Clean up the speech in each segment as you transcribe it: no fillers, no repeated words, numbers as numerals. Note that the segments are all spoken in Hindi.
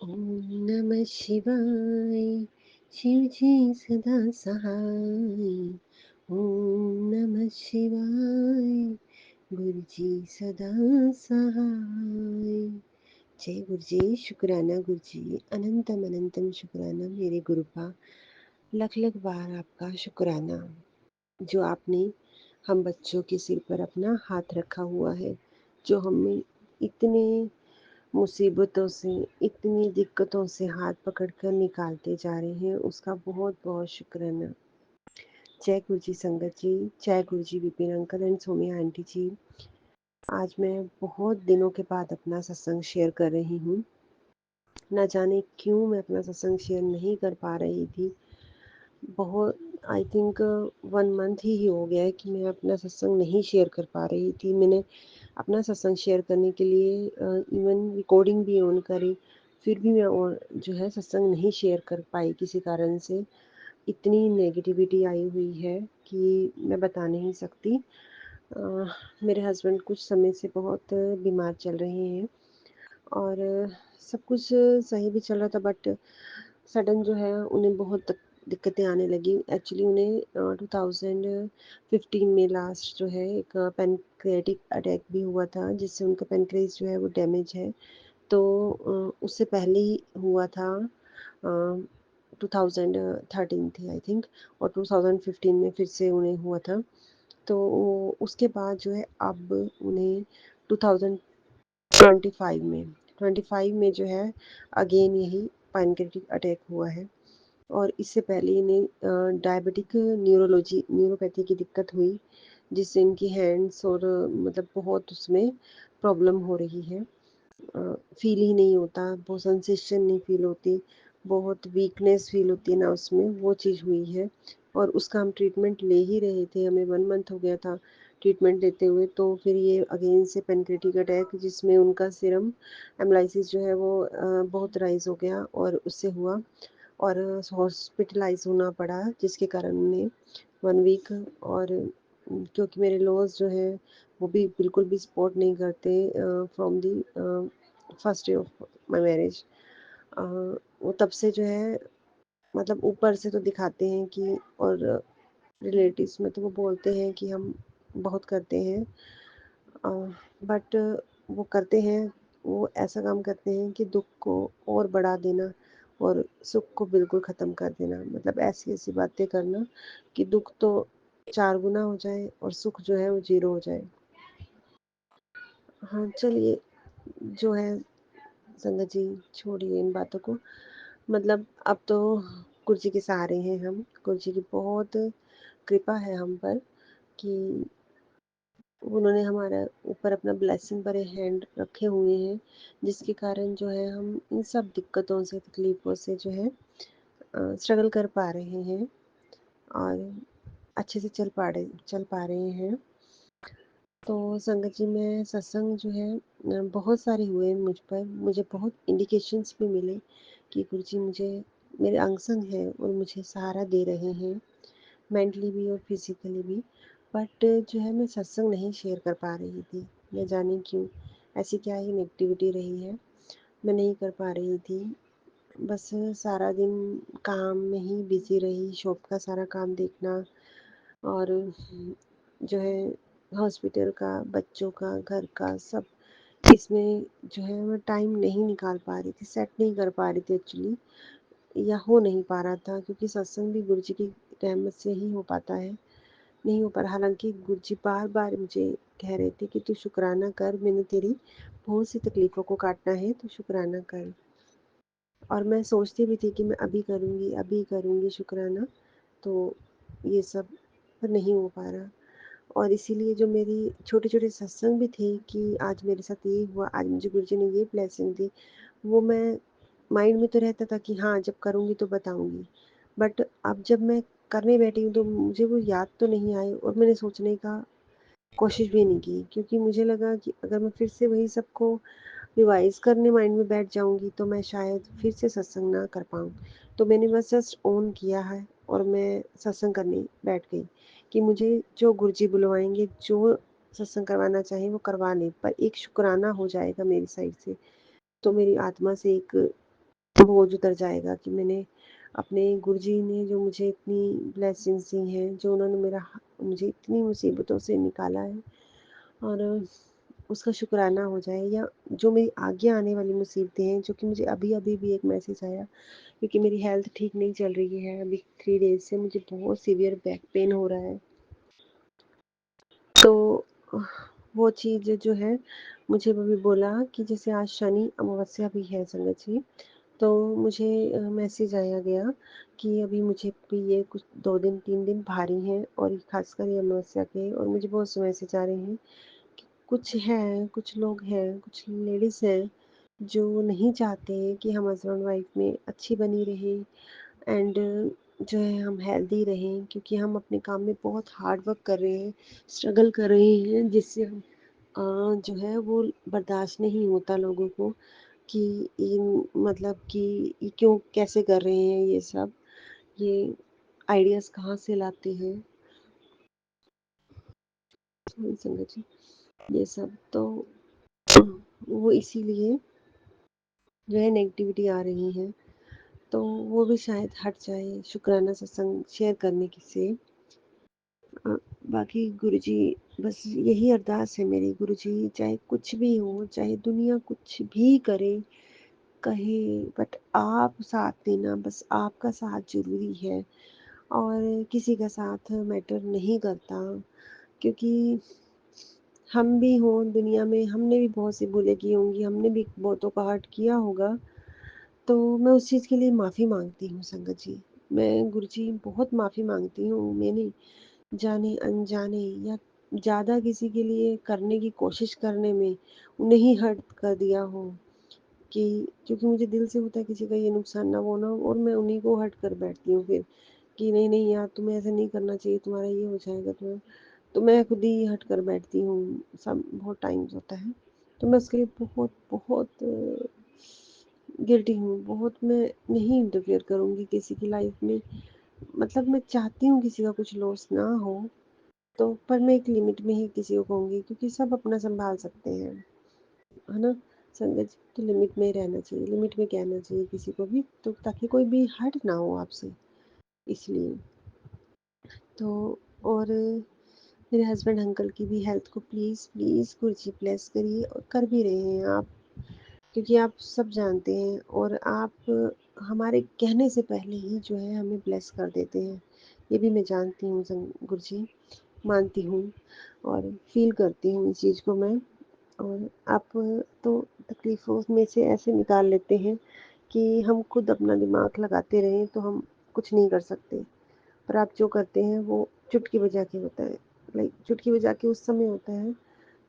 ओम नमः शिवाय। शिव जी सदा सहाय। ओम नमः शिवाय। गुरु जी सदा सहाय। जय गुरु जी। शुक्राना गुरु जी। अनंतम अनंतम शुक्राना मेरे गुरुपा। लख लख बार आपका शुक्राना जो आपने हम बच्चों के सिर पर अपना हाथ रखा हुआ है, जो हमें इतने मुसीबतों से, इतनी दिक्कतों से हाथ पकड़कर निकालते जा रहे हैं, उसका बहुत-बहुत शुक्राना। जय गुरु जी संगत जी, जय गुरु जी Vipin uncle and Somiya aunty जी। आज मैं बहुत दिनों के बाद अपना सत्संग शेयर कर रही हूँ। ना जाने क्यों मैं अपना सत्संग शेयर नहीं कर पा रही थी। बहुत आई थिंक 1 मंथ ही हो गया है कि मैं अपना सत्संग नहीं शेयर कर पा रही थी। मैंने अपना सत्संग शेयर करने के लिए इवन रिकॉर्डिंग भी ऑन करी, फिर भी मैं जो है सत्संग नहीं शेयर कर पाई किसी कारण से। इतनी नेगेटिविटी आई हुई है कि मैं बता नहीं सकती। अ, मेरे हस्बैंड कुछ समय से बहुत बीमार चल रहे हैं और सब कुछ सही भी चल रहा था, बट सडन जो है उन्हें बहुत दिक्कतें आने लगी। एक्चुअली उन्हें 2015 में लास्ट जो है एक पैनक्रियाटिक अटैक भी हुआ था, जिससे उनका पैनक्रियास जो है वो डैमेज है। तो उससे पहले ही हुआ था, 2013 थी आई थिंक, और 2015 में फिर से उन्हें हुआ था। तो उसके बाद जो है अब उन्हें 2025 में जो है अगेन यही पैनक्रियाटिक अटैक हुआ है। और इससे पहले इन्हें डायबिटिक न्यूरोपैथी की दिक्कत हुई, जिससे इनकी हैंड्स और मतलब बहुत उसमें प्रॉब्लम हो रही है। फील ही नहीं होता, वो सेंसेशन नहीं फील होती, बहुत वीकनेस फील होती है ना उसमें, वो चीज़ हुई है। और उसका हम ट्रीटमेंट ले ही रहे थे, हमें 1 मंथ हो गया था ट्रीटमेंट लेते हुए। तो फिर ये अगेन से पैनक्रियाटिक अटैक, जिसमें उनका सीरम एनालिसिस जो है वो बहुत राइज़ हो गया और उससे हुआ और हॉस्पिटलाइज़ होना पड़ा, जिसके कारण उन्हें 1 वीक। और क्योंकि मेरे लॉज़ जो हैं वो भी बिल्कुल भी सपोर्ट नहीं करते from the first day of my marriage. वो तब से जो है मतलब ऊपर से तो दिखाते हैं कि, और रिलेटिव्स में तो वो बोलते हैं कि हम बहुत करते हैं, बट वो करते हैं, वो ऐसा काम करते हैं कि दुख को और बढ़ा देना और सुख को बिल्कुल ख़त्म कर देना। मतलब ऐसी-ऐसी बातें करना कि दुख तो 4 गुना हो जाए और सुख जो है वो 0 हो जाए। हाँ, चलिए जो है संगत जी, छोड़िए इन बातों को। मतलब अब तो गुरु जी के सहारे हैं हम। गुरु जी की बहुत कृपा है हम पर कि उन्होंने हमारा ऊपर अपना ब्लेसिंग भरे हैंड रखे हुए हैं, जिसके कारण जो है हम इन सब दिक्कतों से, तकलीफ़ों से जो है स्ट्रगल कर पा रहे हैं और अच्छे से चल पा रहे हैं। तो संगत जी, मैं सत्संग जो है बहुत सारे हुए मुझ पर, मुझे बहुत इंडिकेशंस भी मिले कि गुरुजी मुझे, मेरे अंग संग हैं और मुझे सहारा दे रहे हैं, मेंटली भी और फिजिकली भी। बट जो है मैं सत्संग नहीं शेयर कर पा रही थी, न जाने क्यों, ऐसी क्या ही नेगेटिविटी रही है, मैं नहीं कर पा रही थी। बस सारा दिन काम में ही बिजी रही, शॉप का सारा काम देखना और जो है हॉस्पिटल का, बच्चों का, घर का, सब इसमें जो है मैं टाइम नहीं निकाल पा रही थी, सेट नहीं कर पा रही थी एक्चुअली, या हो नहीं पा रहा था, क्योंकि सत्संग भी गुरु जी की रहमत से ही हो पाता है। नहीं हो पा रहा, हालांकि गुरु जी बार बार मुझे कह रहे थे कि तू शुक्राना कर, मैंने तेरी बहुत सी तकलीफ़ों को काटना है, तू शुक्राना कर। और मैं सोचती भी थी कि मैं अभी करूँगी शुक्राना, तो ये सब पर नहीं हो पा रहा। और इसीलिए जो मेरी छोटे-छोटे सत्संग भी थे कि आज मेरे साथ ये हुआ, आज मुझे गुरुजी ने ये ब्लेसिंग दी, वो मैं माइंड में तो रहता था कि हाँ, जब करूँगी तो बताऊँगी। बट अब जब मैं करने बैठी हूँ तो मुझे वो याद तो नहीं आए और मैंने सोचने का कोशिश भी नहीं की, क्योंकि मुझे लगा कि अगर मैं फिर से वही सबको रिवाइज़ करने माइंड में बैठ जाऊँगी तो मैं शायद फिर से सत्संग ना कर पाऊँ। तो मैंने बस जस्ट ऑन किया है और मैं सत्संग करने बैठ गई कि मुझे जो गुरुजी बुलवाएँगे, जो सत्संग करवाना चाहें वो करवा लें, पर एक शुकराना हो जाएगा मेरी साइड से, तो मेरी आत्मा से एक बोझ उतर जाएगा कि मैंने अपने गुरुजी ने जो मुझे इतनी ब्लेसिंग्स दी हैं, जो उन्होंने मुझे इतनी मुसीबतों से निकाला है, और उसका शुक्राना हो जाए, या जो मेरी आगे आने वाली मुसीबतें हैं, जो कि मुझे अभी-अभी भी एक मैसेज आया, क्योंकि मेरी हेल्थ ठीक नहीं चल रही है, अभी 3 डेज़ से मुझे बहुत सीवियर बैक पेन हो रहा है। तो वो चीज़ जो है, मुझे अभी बोला कि जैसे आज शनि अमावस्या भी है संगत जी, तो मुझे मैसेज आया गया कि अभी मुझे भी ये कुछ 2 दिन 3 दिन भारी हैं, और ख़ासकर ये अमावस्या के, और मुझे बहुत से मैसेज आ रहे हैं कि कुछ हैं, कुछ लोग हैं, कुछ लेडीज़ हैं, जो नहीं चाहते कि हम हस्बैंड वाइफ में अच्छी बनी रहें, एंड जो है हम हेल्दी रहें, क्योंकि हम अपने काम में बहुत हार्ड वर्क कर रहे हैं, स्ट्रगल कर रहे हैं, जिससे हम जो है वो बर्दाश्त नहीं होता लोगों को कि इन मतलब कि ये क्यों कैसे कर रहे हैं ये सब, ये आइडियाज़ कहाँ से लाते हैं। सॉरी संगत जी, ये सब तो वो इसीलिए जो है नेगेटिविटी आ रही है, तो वो भी शायद हट जाए शुक्राना सत्संग शेयर करने की से। अ, बाकी गुरुजी, बस यही अरदास है मेरी, गुरुजी चाहे कुछ भी हो, चाहे दुनिया कुछ भी करे कहे, बट आप साथ देना, बस आपका साथ ज़रूरी है, और किसी का साथ मैटर नहीं करता, क्योंकि हम भी हों दुनिया में, हमने भी बहुत सी भूलें की होंगी, हमने भी बहुतों का हर्ट किया होगा, तो मैं उस चीज़ के लिए माफ़ी माँगती हूँ संगत जी। मैं गुरुजी बहुत माफ़ी माँगती हूँ, मैंने जाने अनजाने या ज़्यादा किसी के लिए करने की कोशिश करने में उन्हें ही हर्ट कर दिया हो, कि क्योंकि मुझे दिल से होता है किसी का ये नुकसान ना वो ना हो, और मैं उन्हीं को हर्ट कर बैठती हूँ फिर, कि नहीं नहीं यार, तुम्हें ऐसा नहीं करना चाहिए, तुम्हारा ये हो जाएगा, तुम्हें, तो मैं खुद ही हट कर बैठती हूँ, सब बहुत टाइम्स होता है। तो मैं उसके लिए बहुत बहुत गिल्टी हूँ, बहुत, मैं नहीं इंटरफेयर करूँगी किसी की लाइफ में, मतलब मैं चाहती हूँ किसी का कुछ लॉस ना हो, तो पर मैं एक लिमिट में ही किसी को कहूँगी, क्योंकि सब अपना सँभाल सकते हैं, है ना? संगत जी, तो लिमिट में ही रहना चाहिए, लिमिट में कहना चाहिए किसी को भी, तो ताकि कोई भी हर्ट ना हो आपसे, इसलिए। तो और मेरे हस्बैंड अंकल की भी हेल्थ को प्लीज़ प्लीज़ गुरुजी ब्लेस करिए, और कर भी रहे हैं आप, क्योंकि आप सब जानते हैं, और आप हमारे कहने से पहले ही जो है हमें ब्लेस कर देते हैं, ये भी मैं जानती हूँ गुरुजी, मानती हूँ, और फील करती हूँ इस चीज़ को मैं। और आप तो तकलीफ़ों में से ऐसे निकाल लेते हैं कि हम खुद अपना दिमाग लगाते रहें तो हम कुछ नहीं कर सकते, पर आप जो करते हैं वो चुटकी बजा के होता है, लाइक चुटकी बजा के उस समय होता है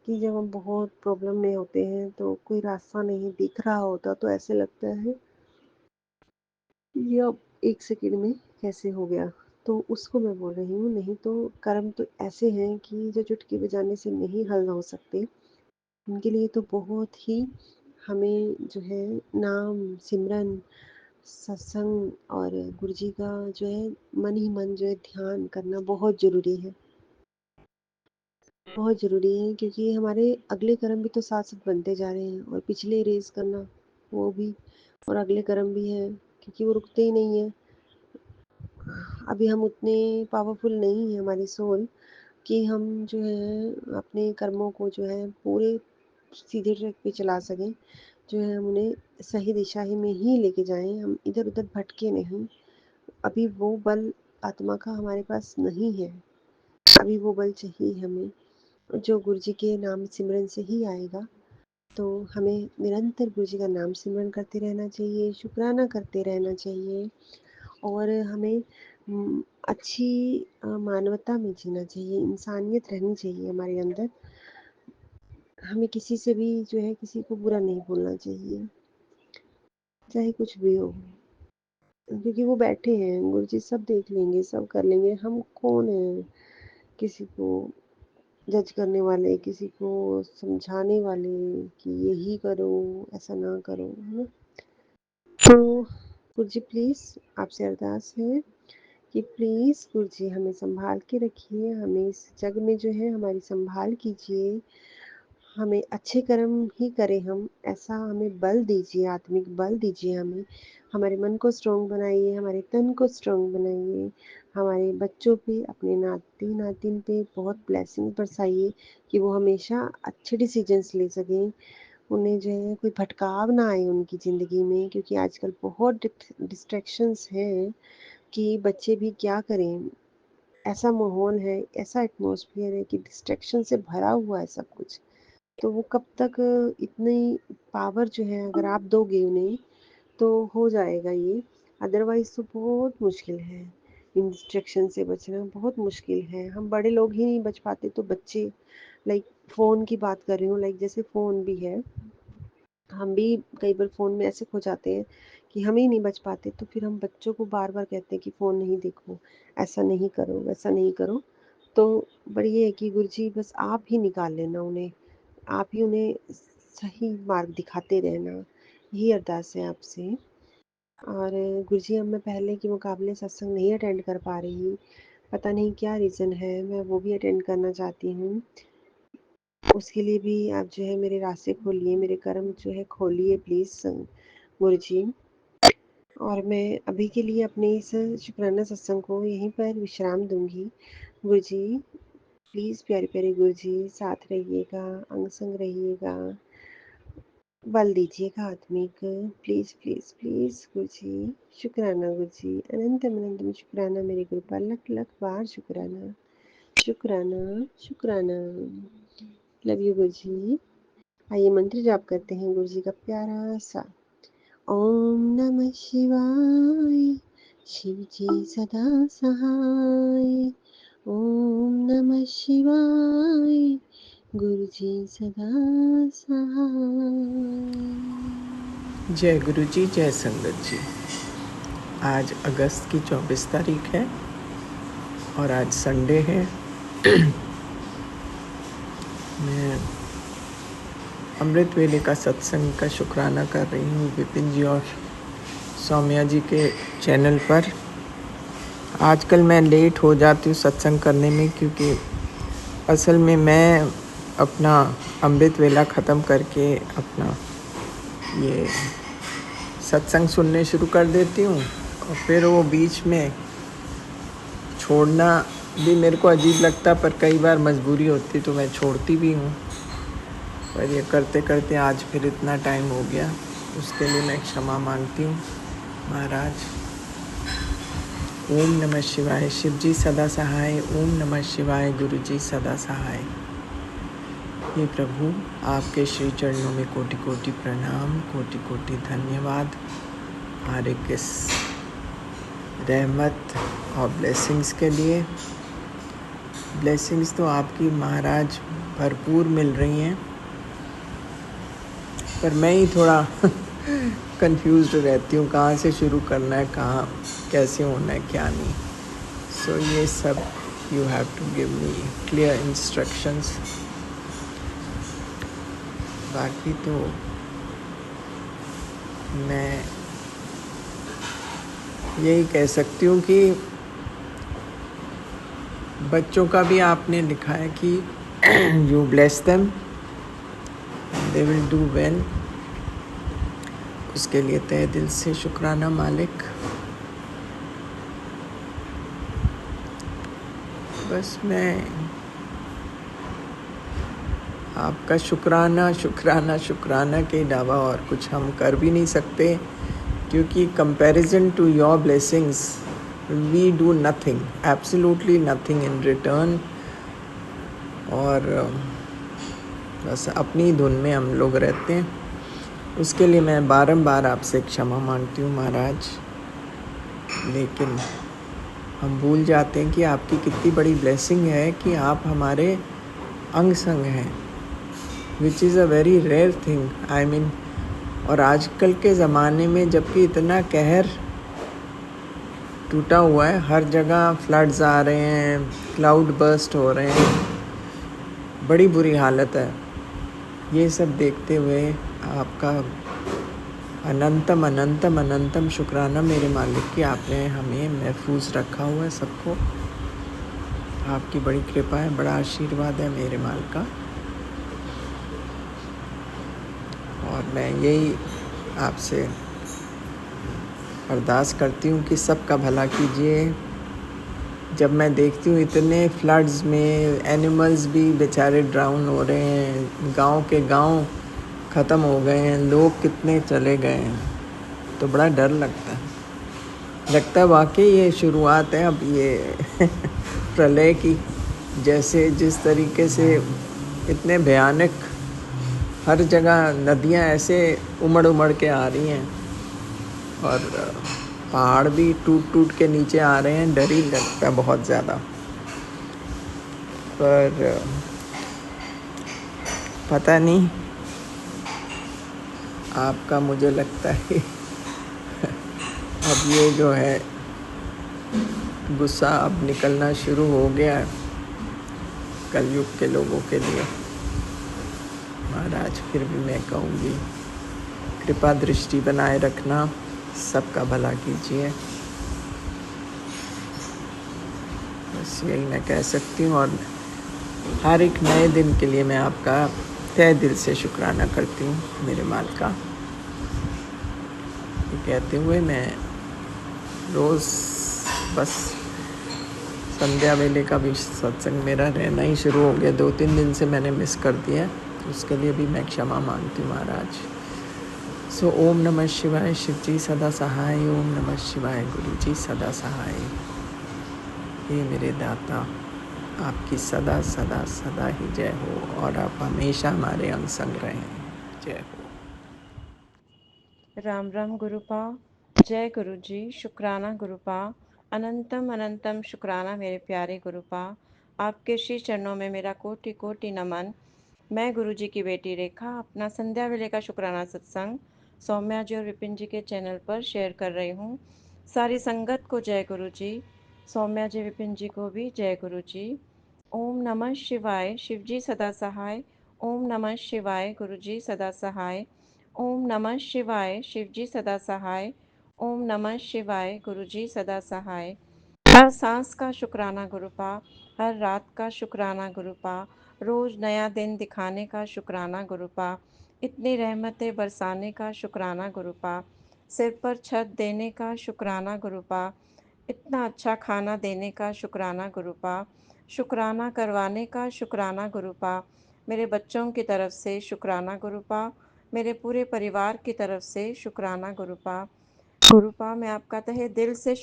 कि जब हम बहुत प्रॉब्लम में होते हैं, तो कोई रास्ता नहीं दिख रहा होता, तो ऐसे लगता है ये अब 1 सेकंड में कैसे हो गया? तो उसको मैं बोल रही हूँ, नहीं तो कर्म तो ऐसे हैं कि जो चुटकी बजाने से नहीं हल हो सकते, उनके लिए तो बहुत ही हमें जो है नाम, सिमरन, सत्संग और गुरुजी का जो है मन ही मन जो है ध्यान करना बहुत ज़रूरी है। बहुत ज़रूरी है, क्योंकि हमारे अगले कर्म भी तो साथ-साथ बनते जा रहे हैं, और पिछले इरेज़ करना वो भी, और अगले कर्म भी हैं, क्योंकि वो रुकते ही नहीं हैं। अभी हम उतने पावरफुल नहीं हैं, हमारी सोल, कि हम जो है अपने कर्मों को जो है पूरे सीधे ट्रैक पे चला सकें, जो है हम उन्हें सही दिशा ही में ही लेके जाएँ, हम इधर-उधर भटके नहीं। अभी वो बल आत्मा का हमारे पास नहीं है, अभी वो बल चाहिए हमें, जो गुरुजी के नाम सिमरन से ही आएगा। तो हमें निरंतर गुरुजी का नाम सिमरन करते रहना चाहिए, शुक्राना करते रहना चाहिए, और हमें अच्छी मानवता में जीना चाहिए, इंसानियत रहनी चाहिए हमारे अंदर। हमें किसी से भी जो है किसी को बुरा नहीं बोलना चाहिए, चाहे कुछ भी हो, क्योंकि वो बैठे हैं, गुरुजी सब देख लेंगे, सब कर लेंगे। हम कौन हैं किसी को जज करने वाले, किसी को समझाने वाले कि यही करो, ऐसा ना करो, है ना? तो गुरुजी प्लीज़ आपसे अरदास है कि प्लीज़ गुरुजी हमें सँभाल के रखिए, हमें इस जग में जो है हमारी सँभाल कीजिए, हमें अच्छे कर्म ही करें हम, ऐसा हमें बल दीजिए, आत्मिक बल दीजिए हमें। हमारे मन को स्ट्रॉन्ग बनाइए, हमारे तन को स्ट्रॉन्ग बनाइए, हमारे बच्चों पे, अपने नाती-नातिन पे बहुत ब्लेसिंग बरसाइए कि वो हमेशा अच्छे डिसीजंस ले सकें। उन्हें जो है कोई भटकाव ना आए उनकी ज़िंदगी में, क्योंकि आजकल बहुत डिस्ट्रैक्शंस हैं कि बच्चे भी क्या करें। ऐसा माहौल है, ऐसा एटमॉस्फेयर है कि डिस्ट्रैक्शन से भरा हुआ है सब कुछ। तो वो कब तक इतनी पावर जो है अगर आप दोगे उन्हें तो हो जाएगा ये, अदरवाइज तो बहुत मुश्किल है। इन डिस्ट्रैक्शन से बचना बहुत मुश्किल है। हम बड़े लोग ही नहीं बच पाते तो बच्चे, लाइक फ़ोन की बात कर रही हूँ, लाइक जैसे फ़ोन भी है, हम भी कई बार फ़ोन में ऐसे खो जाते हैं कि हम ही नहीं बच पाते, तो फिर हम बच्चों को बार-बार कहते हैं कि फ़ोन नहीं देखो, ऐसा नहीं करो, वैसा नहीं करो। तो पर ये है कि गुरुजी बस आप ही निकाल लेना उन्हें, आप ही उन्हें सही मार्ग दिखाते रहना, यही अरदास है आपसे। और गुरुजी अब मैं पहले के मुकाबले सत्संग नहीं अटेंड कर पा रही, पता नहीं क्या रीज़न है, मैं वो भी अटेंड करना चाहती हूँ। उसके लिए भी आप जो है मेरे रास्ते खोलिए, मेरे कर्म जो है खोलिए प्लीज़ गुरुजी। और मैं अभी के लिए अपने इस शुक्राना सत्संग को यहीं पर विश्राम दूँगी। गुरुजी प्लीज़ प्यारे-प्यारे गुरुजी साथ रहिएगा, अंग संग रहिएगा, बल दीजिएगा आत्मिक, प्लीज़ प्लीज़ प्लीज़ गुरुजी। शुक्राना गुरुजी, अनंतम-अनंतम शुक्राना मेरे गुरुपाल, लख-लख बार शुक्राना, शुक्राना, शुक्राना। लव यू गुरुजी। आइए मंत्र जाप करते हैं गुरुजी का प्यारा-सा। ओम नमः शिवाय, शिव जी सदा सहाय। ओम नमः शिवाय, गुरु जी सदा सहाय। जय गुरु जी, जय संगत जी। आज अगस्त की 24 तारीख है और आज संडे है। मैं अमृत वेले का सत्संग का शुक्राना कर रही हूँ विपिन जी और सौम्या जी के चैनल पर। आजकल मैं लेट हो जाती हूँ सत्संग करने में, क्योंकि असल में मैं अपना अमृत वेला ख़त्म करके अपना ये सत्संग सुनने शुरू कर देती हूँ, और फिर वो बीच में छोड़ना भी मेरे को अजीब लगता, पर कई बार मजबूरी होती तो मैं छोड़ती भी हूँ। पर ये करते करते आज फिर इतना टाइम हो गया, उसके लिए मैं क्षमा मांगती हूँ महाराज। ओम नमः शिवाय, शिव जी सदा सहाय। ओम नमः शिवाय, गुरु जी सदा सहाय। हे प्रभु, आपके श्री चरणों में कोटि कोटि प्रणाम, कोटि कोटि धन्यवाद। हमारे किस रहमत और ब्लेसिंग्स के लिए। ब्लेसिंग्स तो आपकी महाराज भरपूर मिल रही हैं, पर मैं ही थोड़ा कंफ्यूज्ड रहती हूँ, कहाँ से शुरू करना है, कहाँ कैसे होना है, क्या नहीं। सो ये सब you have to give me clear instructions. बाकी तो मैं यही कह सकती हूँ कि बच्चों का भी आपने लिखा है कि you bless them, they will do well. उसके लिए तहे दिल से शुक्राना मालिक। बस मैं आपका शुक्राना शुक्राना शुक्राना के अलावा और कुछ हम कर भी नहीं सकते, क्योंकि comparison to your blessings we do nothing, absolutely nothing in return. और बस अपनी धुन में हम लोग रहते हैं। उसके लिए मैं बारंबार आपसे क्षमा मांगती हूँ महाराज। लेकिन हम भूल जाते हैं कि आपकी कितनी बड़ी ब्लेसिंग है कि आप हमारे अंग संग हैं, which is a very rare thing. I mean, और आजकल के ज़माने में जबकि इतना कहर टूटा हुआ है, हर जगह फ्लड्स आ रहे हैं, क्लाउड बर्स्ट हो रहे हैं, बड़ी बुरी हालत है। ये सब देखते हुए आपका अनंतम अनंतम अनंतम शुक्राना मेरे मालिक कि आपने हमें महफूज रखा हुआ है सबको। आपकी बड़ी कृपा है, बड़ा आशीर्वाद है मेरे माल का। और मैं यही आपसे अरदास करती हूँ कि सबका भला कीजिए। जब मैं देखती हूँ इतने फ्लड्स में एनिमल्स भी बेचारे ड्राउन हो रहे हैं, गांव के गांव ख़त्म हो गए हैं, लोग कितने चले गए हैं, तो बड़ा डर लगता है वाकई ये शुरुआत है अब ये प्रलय की। जैसे जिस तरीके से इतने भयानक हर जगह नदियाँ ऐसे उमड़ उमड़ के आ रही हैं और पहाड़ भी टूट टूट के नीचे आ रहे हैं, डर ही लगता है बहुत ज़्यादा। पर पता नहीं, आपका मुझे लगता है अब ये जो है गुस्सा अब निकलना शुरू हो गया है कलयुग के लोगों के लिए। महाराज फिर भी मैं कहूँगी, कृपा दृष्टि बनाए रखना, सबका भला कीजिए, बस यही मैं कह सकती हूँ। और हर एक नए दिन के लिए मैं आपका तहे दिल से शुक्राना करती हूँ मेरे मालिक का। ये कहते हुए मैं रोज़ बस संध्या वेले का भी सत्संग मेरा रहना ही शुरू हो गया, 2-3 दिन से मैंने मिस कर दिया, उसके लिए भी मैं क्षमा मांगती हूँ महाराज। सो ओम नमः शिवाय, शिव जी सदा सहाय। ओम नमः शिवाय, गुरु जी सदा सहाय। हे मेरे दाता, आपकी सदा सदा सदा ही जय हो और आप हमेशा हमारे अंग संग रहें। जय हो। राम राम गुरुपा, जय गुरु जी। शुक्राना गुरुपा, अनंतम अनंतम शुक्राना मेरे प्यारे गुरुपा। आपके श्री चरणों में मेरा कोटि कोटि नमन। मैं गुरु जी की बेटी रेखा अपना संध्या वेले का शुक्राना सत्संग सौम्या जी और विपिन जी के चैनल पर शेयर कर रही हूँ। सारी संगत को जय गुरु जी, सौम्या जी विपिन जी को भी जय गुरु जी। ओम नमः शिवाय, शिव जी सदा सहाय। ओम नमः शिवाय, गुरु जी सदा सहाय। ओम नमः शिवाय, शिव जी सदा सहाय। ओम नमः शिवाय, गुरु जी सदा सहाय। हर सांस का शुक्राना गुरुपा, हर रात का शुक्राना गुरुपा, रोज नया दिन दिखाने का शुक्राना गुरुपा, इतनी रहमतें बरसाने का शुक्राना गुरुपा, सिर पर छत देने का शुक्राना गुरुपा, इतना अच्छा खाना देने का शुक्राना गुरुपा, शुक्राना करवाने का शुक्राना गुरुपा, मेरे बच्चों की तरफ से शुक्राना गुरुपा, मेरे पूरे परिवार की तरफ से शुक्राना गुरुपा। गुरुपा मैं आपका तहे दिल से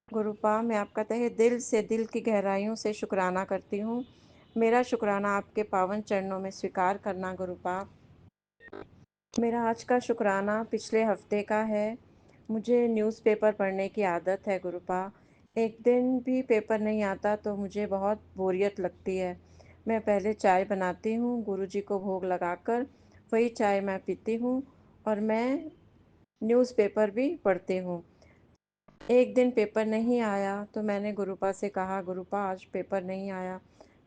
गुरुपा मैं आपका तहे दिल से, दिल की गहराइयों से शुक्राना करती हूँ। मेरा शुक्राना आपके पावन चरणों में स्वीकार करना गुरुपा। मेरा आज का शुक्राना पिछले हफ्ते का है। मुझे न्यूज़पेपर पढ़ने की आदत है गुरुपा। एक दिन भी पेपर नहीं आता तो मुझे बहुत बोरियत लगती है। मैं पहले चाय बनाती हूँ, गुरुजी को भोग लगाकर वही चाय मैं पीती हूँ और मैं न्यूज़पेपर भी पढ़ती हूँ। एक दिन पेपर नहीं आया तो मैंने गुरुपा से कहा, गुरुपा आज पेपर नहीं आया,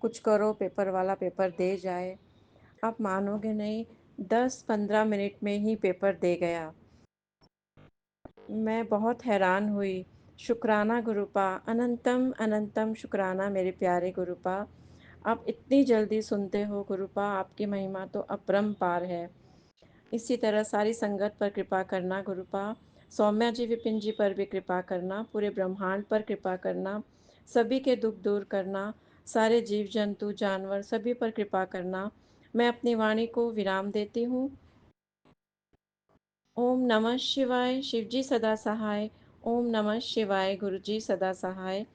कुछ करो पेपर वाला पेपर दे जाए। आप मानोगे नहीं, 10-15 मिनट में ही पेपर दे गया। मैं बहुत हैरान हुई। शुक्राना गुरुपा, अनंतम अनंतम शुक्राना मेरे प्यारे गुरुपा। आप इतनी जल्दी सुनते हो गुरुपा, आपकी महिमा तो अपरंपार है। इसी तरह सारी संगत पर कृपा करना गुरुपा, सौम्या जी विपिन जी पर भी कृपा करना, पूरे ब्रह्मांड पर कृपा करना, सभी के दुख दूर करना, सारे जीव जंतु जानवर सभी पर कृपा करना। मैं अपनी वाणी को विराम देती हूँ। ओम नमः शिवाय, शिव जी सदा सहाय। ओम नमः शिवाय, गुरु जी सदा सहाय।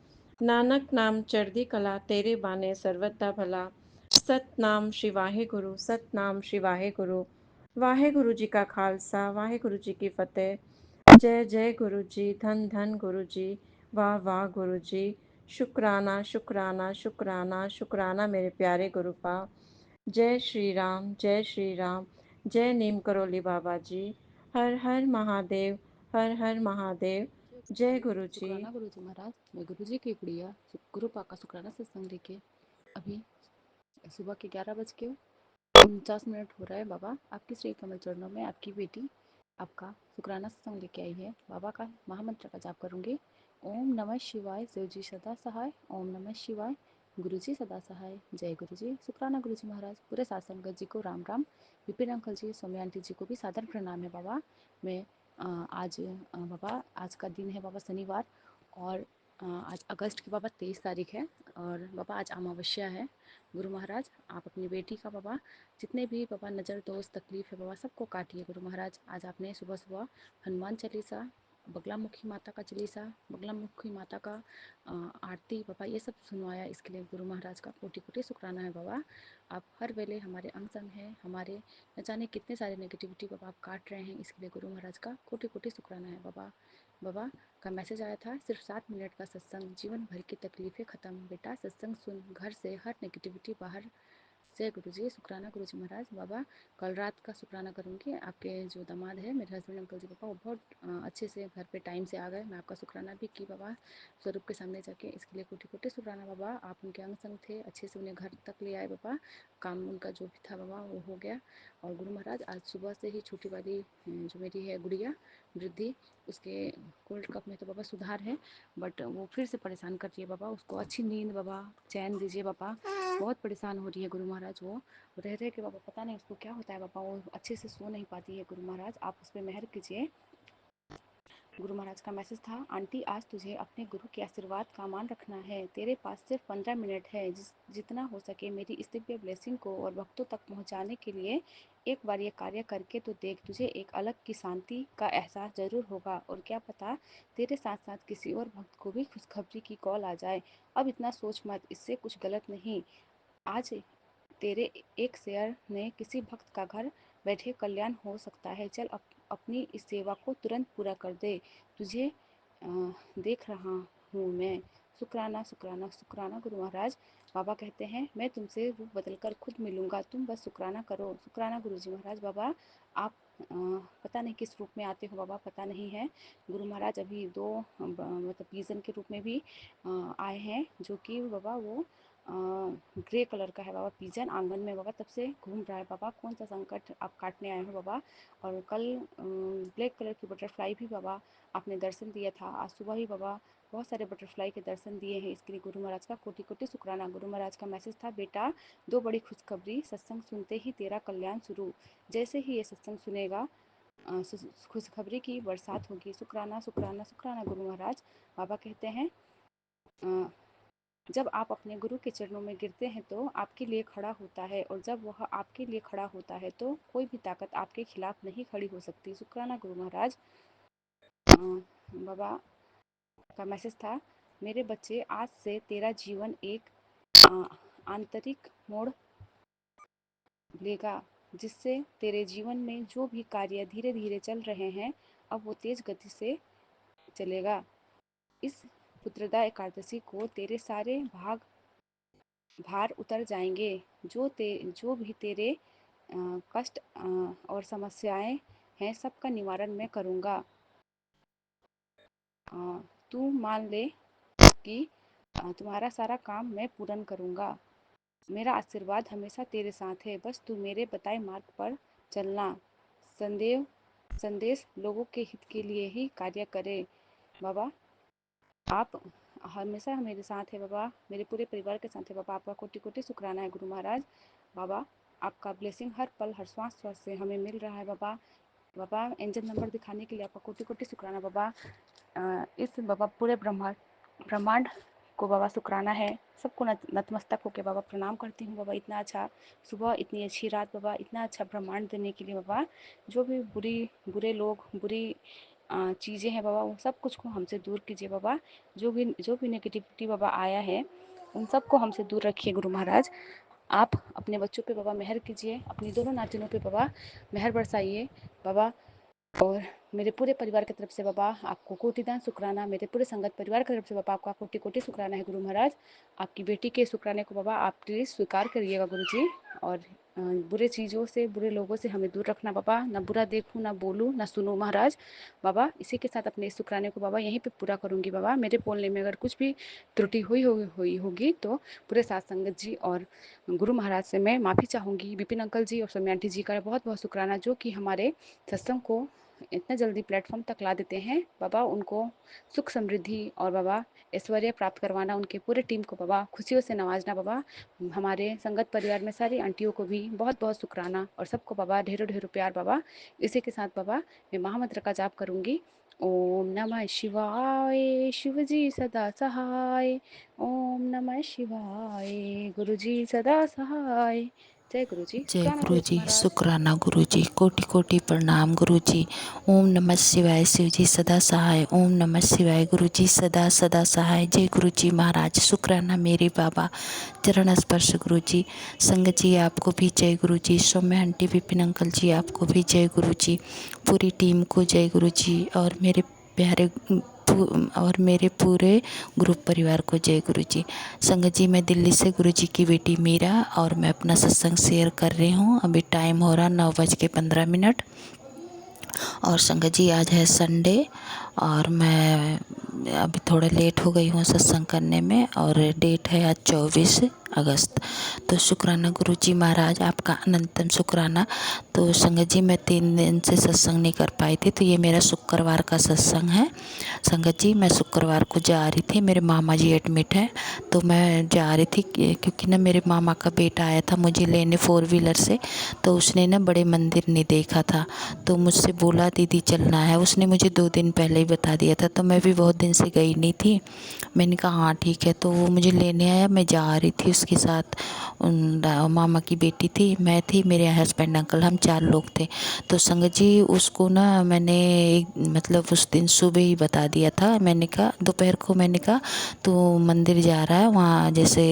नानक नाम चढ़दी कला, तेरे बाने सर्वदा भला। सत नाम श्री वाहे गुरु, सत नाम श्री वाहे गुरु। वाहे गुरु जी का खालसा, वाहे गुरु जी की फतेह। जय जय गुरु जी, धन धन गुरु जी, वाह वाह गुरु जी। शुक्राना शुक्राना शुक्राना शुक्राना मेरे प्यारे गुरुपा। जय श्री राम, जय श्री राम, जय नीम करोली बाबा जी। हर हर महादेव, हर हर महादेव। जय गुरु जी। शुक्राना गुरु जी महाराज। मैं गुरु जी की गुड़िया गुरु पा का शुक्राना सत्संग लेके अभी सुबह के 11 बज के 49 मिनट हो रहा है। बाबा आपके श्री कमल चरणों में आपकी बेटी आपका शुक्राना सत्संग लेके आई है। बाबा का महामंत्र का जाप करूंगी। ओम नमः शिवाय, शिव जी सदा सहाय। ओम नमः शिवाय, गुरु जी सदा सहाय। जय गुरु जी। शुक्राना गुरु जी महाराज। पूरे साथ संगत जी को राम राम। विपिन अंकल जी, सौम्या आंटी जी को भी सादर प्रणाम है बाबा। मैं आज बाबा आज का दिन है बाबा शनिवार, और आज अगस्त की बाबा 23 तारीख है, और बाबा आज अमावस्या है। गुरु महाराज आप अपनी बेटी का बाबा जितने भी बाबा नज़र दोष तकलीफ है बाबा सबको काटिए गुरु महाराज। आज आपने सुबह सुबह हनुमान चालीसा, बगलामुखी माता का चालीसा, बगलामुखी माता का आरती बाबा ये सब सुनवाया, इसके लिए गुरु महाराज का कोटि कोटि शुक्राना है बाबा। आप हर वेले हमारे अंग संग हैं, हमारे न जाने कितने सारे नेगेटिविटी बाबा आप काट रहे हैं, इसके लिए गुरु महाराज का कोटि कोटि शुक्राना है बाबा। बाबा का मैसेज आया था, सिर्फ 7 मिनट का सत्संग, जीवन भर की तकलीफें ख़त्म। बेटा सत्संग सुन, घर से हर नेगेटिविटी बाहर। जय गुरु जी। शुक्राना गुरु जी महाराज। बाबा कल रात का शुक्राना करूँगी, आपके जो दामाद है मेरे हस्बैंड अंकल जी पापा वो बहुत अच्छे से घर पे टाइम से आ गए। मैं आपका शुक्राना भी की बाबा स्वरूप के सामने जाके, इसके लिए कोटि कोटि शुक्राना बाबा। आप उनके अंग संग थे, अच्छे से उन्हें घर तक ले आए बाबा, काम उनका जो भी था बाबा वो हो गया। और गुरु महाराज आज सुबह से ही छोटी वाली जो मेरी है गुड़िया वृद्धि, उसके कोल्ड कप में तो बाबा सुधार है, बट वो फिर से परेशान कर रही है बाबा। उसको अच्छी नींद बाबा चैन दीजिए बाबा, बहुत परेशान हो रही है गुरु महाराज। वो रह रहे के बाबा पता नहीं उसको क्या होता है बाबा, वो अच्छे से सो नहीं पाती है गुरु महाराज, आप उस पर मेहर कीजिए। गुरु महाराज का मैसेज था, आंटी आज तुझे अपने गुरु के आशीर्वाद का मान रखना है। तेरे पास सिर्फ 15 मिनट है, जितना हो सके मेरी इस दिव्य ब्लेसिंग को और भक्तों तक पहुंचाने के लिए एक बार ये कार्य करके तो देख, तुझे एक अलग की शांति का एहसास जरूर होगा। और क्या पता तेरे साथ साथ किसी और भक्त को भी खुशखबरी की कॉल आ जाए। अब इतना सोच मत, इससे कुछ गलत नहीं। आज तेरे एक शेयर ने किसी भक्त का घर बैठे कल्याण हो सकता है। चल अपनी इस सेवा को तुरंत पूरा कर दे, तुझे देख रहा हूँ मैं। शुक्राना शुक्राना शुक्राना गुरु महाराज। बाबा कहते हैं मैं तुमसे रूप बदल कर खुद मिलूंगा, तुम बस शुक्राना करो। शुक्राना गुरु जी महाराज। बाबा आप पता नहीं किस रूप में आते हो बाबा, पता नहीं है। गुरु महाराज अभी दो मतलब पीजन के रूप में भी आए हैं, जो कि बाबा वो ग्रे कलर का है बाबा पिजन, आंगन में बाबा तब से घूम रहा है बाबा। कौन सा संकट आप काटने आए हो बाबा। और कल ब्लैक कलर की बटरफ्लाई भी बाबा आपने दर्शन दिया था। आज सुबह ही बाबा बहुत सारे बटरफ्लाई के दर्शन दिए हैं, इसके लिए गुरु महाराज का कोटि कोटि शुक्राना। गुरु महाराज का मैसेज था, बेटा दो बड़ी खुशखबरी, सत्संग सुनते ही तेरा कल्याण शुरू। जैसे ही ये सत्संग सुनेगा खुशखबरी की बरसात होगी। शुक्राना शुक्राना शुक्राना गुरु महाराज। बाबा कहते हैं जब आप अपने गुरु के चरणों में गिरते हैं तो आपके लिए खड़ा होता है, और जब वह आपके लिए खड़ा होता है तो कोई भी ताकत आपके खिलाफ नहीं खड़ी हो सकती। शुक्राना गुरु महाराज। बाबा का मैसेज था, मेरे बच्चे आज से तेरा जीवन एक आंतरिक मोड़ लेगा, जिससे तेरे जीवन में जो भी कार्य धीरे धीरे चल रहे हैं अब वो तेज गति से चलेगा। इस पुत्रदा एकादशी को तेरे सारे भार उतर जाएंगे। जो भी तेरे कष्ट और समस्याएं हैं सबका निवारण मैं करूँगा। तू मान ले कि तुम्हारा सारा काम मैं पूर्ण करूँगा। मेरा आशीर्वाद हमेशा तेरे साथ है, बस तू मेरे बताए मार्ग पर चलना। संदेव संदेश लोगों के हित के लिए ही कार्य करे। बाबा आप हमेशा मेरे साथ है बाबा, मेरे पूरे परिवार के साथ है बाबा, आपका कोटि कोटि शुक्राना है गुरु महाराज। बाबा आपका ब्लेसिंग हर पल हर श्वास श्वास से हमें मिल रहा है बाबा। बाबा एंजल नंबर दिखाने के लिए आपका कोटि कोटि शुक्राना बाबा। इस बाबा पूरे ब्रह्मांड को बाबा शुक्राना है, सबको नतमस्तक होकर बाबा प्रणाम करती हूँ बाबा। इतना अच्छा सुबह, इतनी अच्छी रात बाबा, इतना अच्छा ब्रह्मांड देने के लिए बाबा। जो भी बुरे लोग, बुरी चीज़ें हैं बाबा, वो सब कुछ को हमसे दूर कीजिए बाबा। जो भी नेगेटिविटी बाबा आया है उन सबको हमसे दूर रखिए गुरु महाराज। आप अपने बच्चों पे बाबा मेहर कीजिए, अपनी दोनों नातिनों पे बाबा मेहर बरसाइए बाबा। और मेरे पूरे परिवार की तरफ से बाबा आपको कोटिदान शुक्राना। मेरे पूरे संगत परिवार की तरफ से बाबा आपका कोटि कोटि शुक्राना है गुरु महाराज। आपकी बेटी के शुक्राने को बाबा आप प्लीज़ स्वीकार करिएगा गुरु जी। और बुरे चीज़ों से, बुरे लोगों से हमें दूर रखना बाबा, ना बुरा देखूँ, ना बोलूँ, ना सुनूँ महाराज। बाबा इसी के साथ अपने इस शुक्राने को बाबा यहीं पे पूरा करूँगी बाबा। मेरे बोलने में अगर कुछ भी त्रुटि हुई होगी तो पूरे साथ संगत जी और गुरु महाराज से मैं माफ़ी चाहूँगी। विपिन अंकल जी और सौम्या आंटी जी का बहुत बहुत शुक्राना, जो कि हमारे सत्संग को इतना जल्दी प्लेटफॉर्म तक ला देते हैं, बाबा उनको सुख समृद्धि और बाबा ऐश्वर्य प्राप्त करवाना, उनके पूरे टीम को बाबा खुशियों से नवाजना। बाबा हमारे संगत परिवार में सारी आंटियों को भी बहुत बहुत शुक्राना और सबको बाबा ढेरों ढेरों प्यार। बाबा इसी के साथ बाबा मैं महामंत्र का जाप करूंगी। ओम नमः शिवाय, शिव जी सदा सहाय। ओम नमः शिवाय, गुरु जी सदा सहाय। जय गुरु जी, जय शुक्राना गुरु गुरु जी जी, महाराज। शुक्राना गुरु जी, कोटि कोटि प्रणाम गुरु जी। ओम नमः शिवाय, शिव जी सदा सहाय। ओम नमः शिवाय, गुरु जी सदा सदा सहाय। जय गुरु जी महाराज, शुक्राना मेरे बाबा, चरण स्पर्श गुरु जी। संगत जी आपको भी जय गुरु जी। सौम्य आंटी, विपिन अंकल जी आपको भी जय गुरु जी। पूरी टीम को जय गुरु जी और मेरे प्यारे और मेरे पूरे ग्रुप परिवार को जय गुरु जी। संगत जी मैं दिल्ली से गुरु जी की बेटी मीरा और मैं अपना सत्संग शेयर कर रही हूँ। अभी टाइम हो रहा 9:15। और संगत जी आज है संडे और मैं अभी थोड़ा लेट हो गई हूँ सत्संग करने में और डेट है आज 24 अगस्त। तो शुक्राना गुरु जी महाराज, आपका अनंतम शुक्राना। तो संगत जी मैं 3 दिन से सत्संग नहीं कर पाई थी, तो ये मेरा शुक्रवार का सत्संग है। संगत जी मैं शुक्रवार को जा रही थी, मेरे मामा जी एडमिट है, तो मैं जा रही थी क्योंकि ना मेरे मामा का बेटा आया था मुझे लेने 4 व्हीलर से। तो उसने ना बड़े मंदिर नहीं देखा था, तो मुझसे बोला दीदी चलना है। उसने मुझे 2 दिन पहले ही बता दिया था, तो मैं भी बहुत दिन से गई नहीं थी। मैंने कहा हाँ ठीक है, तो वो मुझे लेने आया। मैं जा रही थी उसके साथ, मामा की बेटी थी, मैं थी, मेरे हस्बैंड अंकल, हम 4 लोग थे। तो संगत जी उसको ना मैंने मतलब उस दिन सुबह ही बता दिया था। मैंने कहा दोपहर को, मैंने कहा तो मंदिर जा रहा है वहाँ, जैसे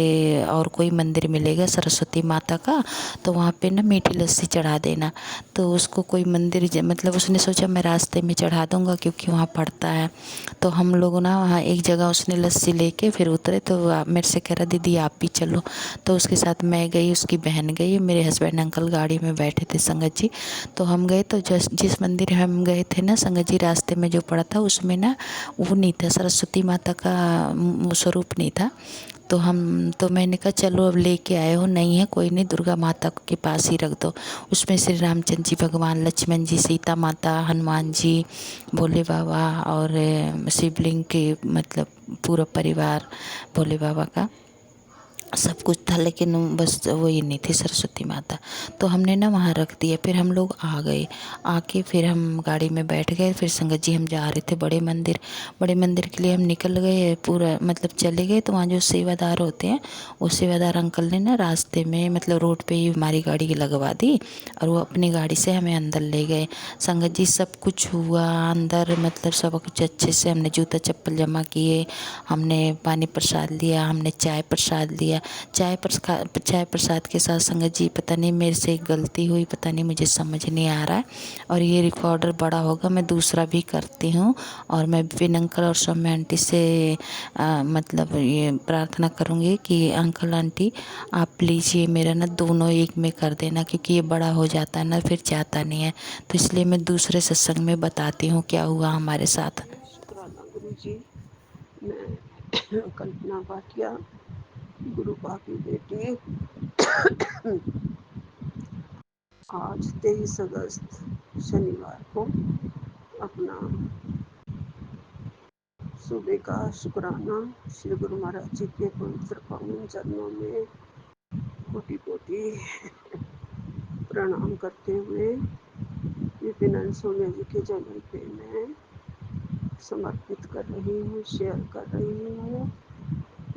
और कोई मंदिर मिलेगा सरस्वती माता का, तो वहाँ पे ना मीठी लस्सी चढ़ा देना। तो उसको कोई मंदिर मतलब उसने सोचा मैं रास्ते में चढ़ा दूँगा क्योंकि वहाँ पड़ता है। तो हम लोग ना वहाँ एक जगह उसने लस्सी लेके फिर उतरे, तो मेरे से कह रहा दीदी आप भी चलो। तो उसके साथ मैं गई, उसकी बहन गई, मेरे हस्बैंड अंकल गाड़ी में बैठे थे संगत जी। तो हम गए, तो जिस मंदिर हम गए थे ना संगत जी, रास्ते में जो पड़ा था उसमें ना वो नहीं था, सरस्वती माता का स्वरूप नहीं था। तो मैंने कहा चलो अब लेके आए हो, नहीं है कोई नहीं, दुर्गा माता के पास ही रख दो। उसमें श्री रामचंद्र जी भगवान, लक्ष्मण जी, सीता माता, हनुमान जी, भोले बाबा और शिवलिंग के मतलब पूरा परिवार भोले बाबा का सब कुछ था, लेकिन बस वही नहीं थी सरस्वती माता। तो हमने ना वहाँ रख दिया। फिर हम लोग आ गए, आके फिर हम गाड़ी में बैठ गए। फिर संगत जी हम जा रहे थे बड़े मंदिर के लिए हम निकल गए, पूरा मतलब चले गए। तो वहाँ जो सेवादार होते हैं, वो सेवादार अंकल ने ना रास्ते में मतलब रोड पे ही हमारी गाड़ी लगवा दी और वो अपनी गाड़ी से हमें अंदर ले गए। संगत जी सब कुछ हुआ अंदर, मतलब सब कुछ अच्छे से, हमने जूता चप्पल जमा किए, हमने पानी प्रसाद लिया, हमने चाय प्रसाद लिया। चाय प्रसाद के साथ संगत जी पता नहीं मेरे से एक गलती हुई, पता नहीं मुझे समझ नहीं आ रहा है। और ये रिकॉर्डर बड़ा होगा, मैं दूसरा भी करती हूँ। और मैं विपिन अंकल और सौम्य आंटी से मतलब ये प्रार्थना करूँगी कि अंकल आंटी आप प्लीज़ ये मेरा ना दोनों एक में कर देना, क्योंकि ये बड़ा हो जाता है ना फिर जाता नहीं है। तो इसलिए मैं दूसरे सत्संग में बताती हूँ क्या हुआ हमारे साथ। शुक्राना गुरु जी। मैं कल्पना भाटिया, गुरु बा की बेटी, आज 23 अगस्त शनिवार को अपना सुबह का शुक्राना श्री गुरु महाराज जी के पवित्र पावन चरणों में कोटि कोटि प्रणाम करते हुए विपिन सोनिया जी के चैनल पे मैं समर्पित कर रही हूँ, शेयर कर रही हूँ।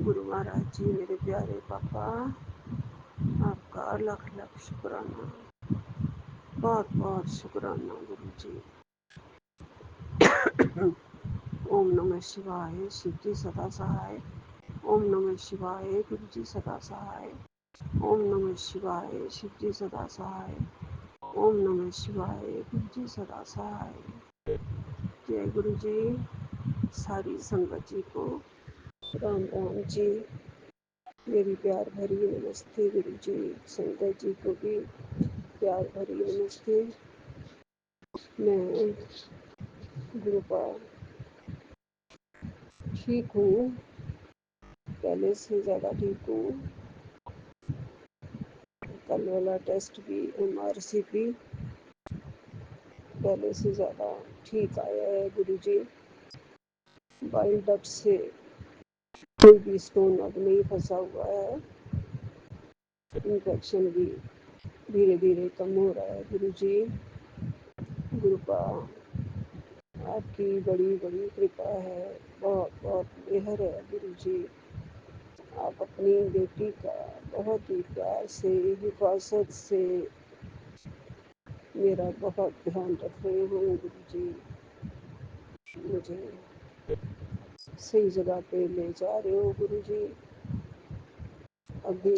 गुरु महाराज जी मेरे प्यारे पापा, आपका लख लख शुक्राना, बहुत बहुत शुक्राना गुरु जी। ओम नमः शिवाय, शिव जी सदा सहाय। ओम नमः शिवाय, गुरु जी सदा सहाय। ओम नमः शिवाय, शिव जी सदा सहाय। ओम नमः शिवाय, गुरु जी सदा सहाय। जय गुरु जी। सारी संगत जी को राम राम जी, मेरी प्यार भरी नमस्ते गुरु जी। संगत जी को भी प्यार भरी नमस्ते। मैं गुरुपा ठीक हूँ, पहले से ज़्यादा ठीक हूँ। कल वाला टेस्ट भी, MRCP पहले से ज़्यादा ठीक आया है गुरुजी। बाइल डक्ट से कोई भी स्टोन अब नहीं फंसा हुआ है। इन्फेक्शन भी धीरे धीरे कम हो रहा है गुरुजी। कृपा आपकी बड़ी बड़ी कृपा है, बहुत बहुत मेहर है गुरुजी। आप अपनी बेटी का बहुत ही प्यार से, हिफाजत से मेरा बहुत ध्यान रख रहे हैं गुरुजी। मुझे सही जगह पे ले जा रहे हो गुरुजी। अभी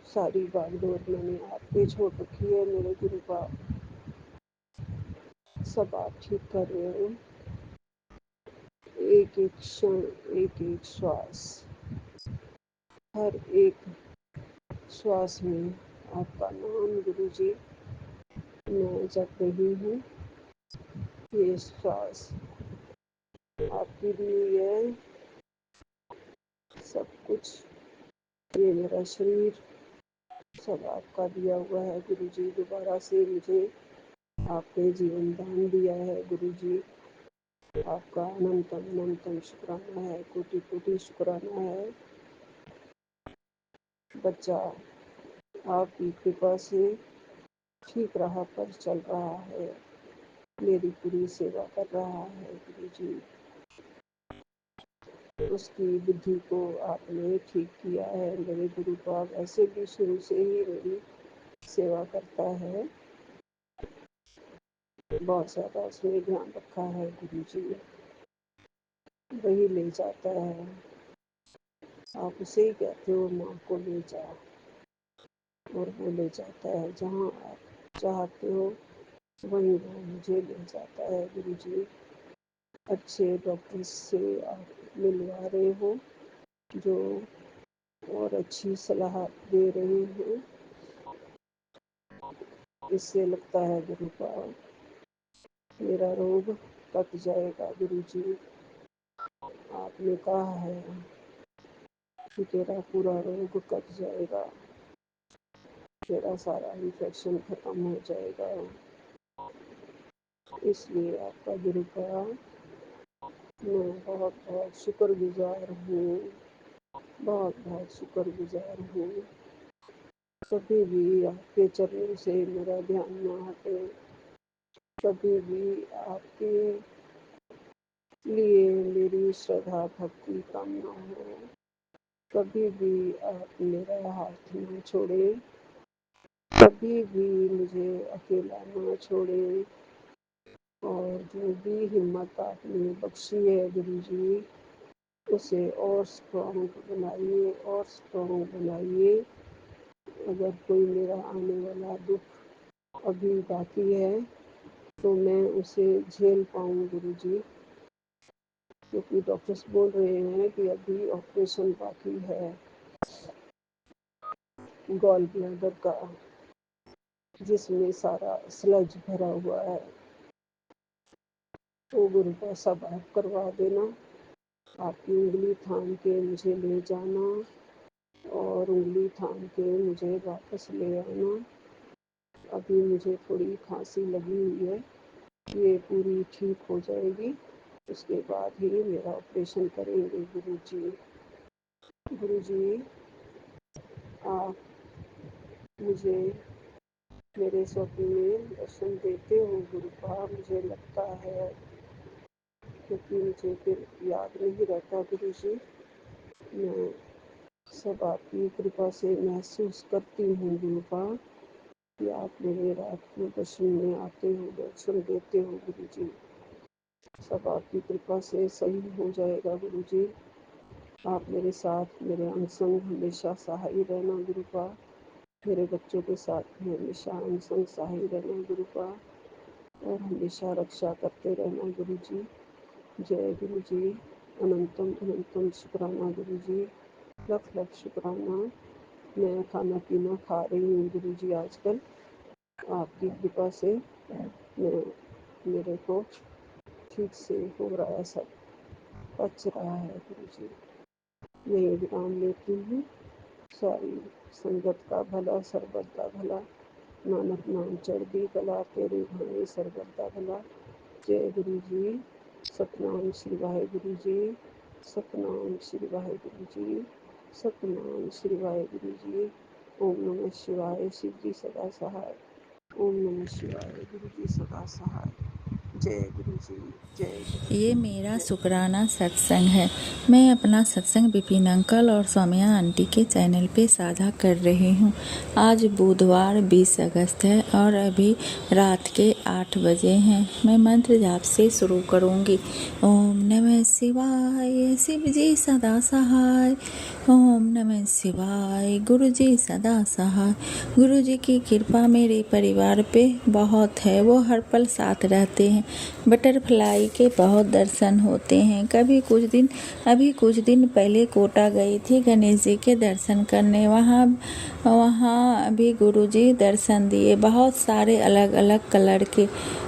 सारी बागडोर मैंने आप पे छोड़ रखी है मेरे गुरुपा। सब आप ठीक कर रहे हो। एक एक क्षण, एक एक श्वास, हर एक श्वास में आपका नाम गुरुजी मैं जप रही हूँ। ये श्वास आपकी दी हुई है, सब कुछ, ये मेरा शरीर सब आपका दिया हुआ है गुरुजी। दोबारा से मुझे आपने जीवन दान दिया है गुरुजी। आपका अनंतम अनंतम शुक्राना है, कोटि कोटि शुक्राना है। बच्चा आपकी कृपा से ठीक राह पर चल रहा है, मेरी पूरी सेवा कर रहा है गुरुजी। उसकी बुद्धि को आपने ठीक किया है मेरे गुरु का। वैसे भी शुरू से ही मेरी सेवा करता है, बहुत ज़्यादा उसने ध्यान रखा है गुरुजी। वही ले जाता है, आप उसे ही कहते हो माँ को ले जा, और वो ले जाता है जहाँ आप चाहते हो, वहीं वो मुझे ले जाता है गुरुजी। अच्छे डॉक्टर से आप मिलवा रहे हो, जो और अच्छी सलाह दे रहे हो। इससे लगता है गुरु का मेरा रोग कट जाएगा गुरुजी। आपने कहा है कि तेरा पूरा रोग कट जाएगा, तेरा सारा इन्फेक्शन खत्म हो जाएगा। इसलिए आपका गुरु का मैं बहुत बहुत शुक्रगुजार हूँ, बहुत बहुत शुक्रगुजार हूँ। कभी भी आपके चरणों से मेरा ध्यान न हटे, कभी भी आपके लिए मेरी श्रद्धा भक्ति कम न हो, कभी भी आप मेरा हाथ न छोड़े, कभी भी मुझे अकेला न छोड़े। और जो भी हिम्मत आपने बख्शी है गुरुजी, उसे और स्ट्रॉन्ग बनाइए, और स्ट्रॉन्ग बनाइए। अगर कोई मेरा आने वाला दुख अभी बाकी है तो मैं उसे झेल पाऊँ गुरुजी, क्योंकि डॉक्टर्स बोल रहे हैं कि अभी ऑपरेशन बाकी है गॉल ब्लैडर का, जिसमें सारा स्लज भरा हुआ है। तो गुरु का सब आप करवा देना। आपकी उंगली थाम के मुझे ले जाना, और उंगली थाम के मुझे वापस ले आना। अभी मुझे थोड़ी खांसी लगी हुई है, ये पूरी ठीक हो जाएगी, उसके बाद ही मेरा ऑपरेशन करेंगे गुरुजी। गुरुजी आप मुझे मेरे स्वप्न में दर्शन देते हो गुरु का, मुझे लगता है, क्योंकि मुझे फिर याद नहीं रहता गुरुजी। मैं सब आपकी कृपा से महसूस करती हूँ गुरु का, कि आप मेरे रात को दर्शन में आते हो, दर्शन देते हो गुरुजी। सब आपकी कृपा से सही हो जाएगा गुरुजी। आप मेरे साथ, मेरे अंग संग हमेशा सहाय रहना गुरु का। मेरे बच्चों के साथ भी हमेशा अंग संग सहाय रहना गुरु का, और हमेशा रक्षा करते रहना गुरुजी। जय गुरुजी। अनंतम अनंतम शुक्राना गुरुजी, लख लख शुक्राना। मैं खाना पीना खा रही हूँ गुरुजी आजकल, आपकी कृपा से मैं मेरे को ठीक से हो रहा है, सब पच रहा है गुरुजी। मैं विराम लेती हूँ। सारी संगत का भला, सर्बत का भला। नानक नाम चढ़दी कला, तेरे भाने सरबत दा भला। जय गुरु जी। सतनाम श्री वाहेगुरु जी। सतनाम श्री वाहेगुरु जी। सतनाम श्री वाहेगुरु जी। ओम नमः शिवाय। शिव जी सदा सहाय। ओम नमः शिवाय। गुरु जी सदा सहाय। जय गुरु जी। जय गुरु ये जी। मेरा जय। शुक्राना सत्संग है। मैं अपना सत्संग विपिन अंकल और सौम्या आंटी के चैनल पे साझा कर रही हूँ। आज बुधवार 20 अगस्त है और अभी रात के 8 बजे हैं। मैं मंत्र जाप से शुरू करूँगी। ओम नमः शिवाय। शिव जी सदा सहाय। ओम नमः शिवाय। गुरु जी सदा सहाय। गुरु जी की कृपा मेरे परिवार पे बहुत है। वो हर पल साथ रहते हैं। बटरफ्लाई के बहुत दर्शन होते हैं। अभी कुछ दिन पहले कोटा गई थी गणेश जी के दर्शन करने। वहाँ अभी गुरुजी दर्शन दिए। बहुत सारे अलग अलग कलर के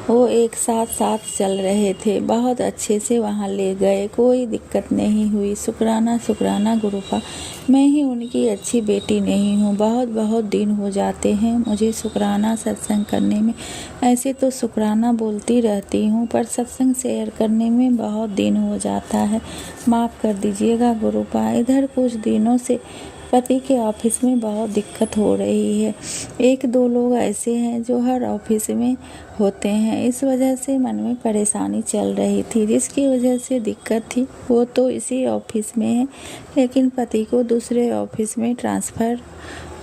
वो एक साथ चल रहे थे। बहुत अच्छे से वहाँ ले गए, कोई दिक्कत नहीं हुई। शुक्राना गुरुपा। मैं ही उनकी अच्छी बेटी नहीं हूँ। बहुत दिन हो जाते हैं मुझे शुक्राना सत्संग करने में। ऐसे तो शुक्राना बोलती रहती हूँ पर सत्संग शेयर करने में बहुत दिन हो जाता है। माफ़ कर दीजिएगा गुरुपा। इधर कुछ दिनों से पति के ऑफिस में बहुत दिक्कत हो रही है। 1-2 लोग ऐसे हैं जो हर ऑफिस में होते हैं। इस वजह से मन में परेशानी चल रही थी। जिसकी वजह से दिक्कत थी वो तो इसी ऑफिस में है, लेकिन पति को दूसरे ऑफिस में ट्रांसफ़र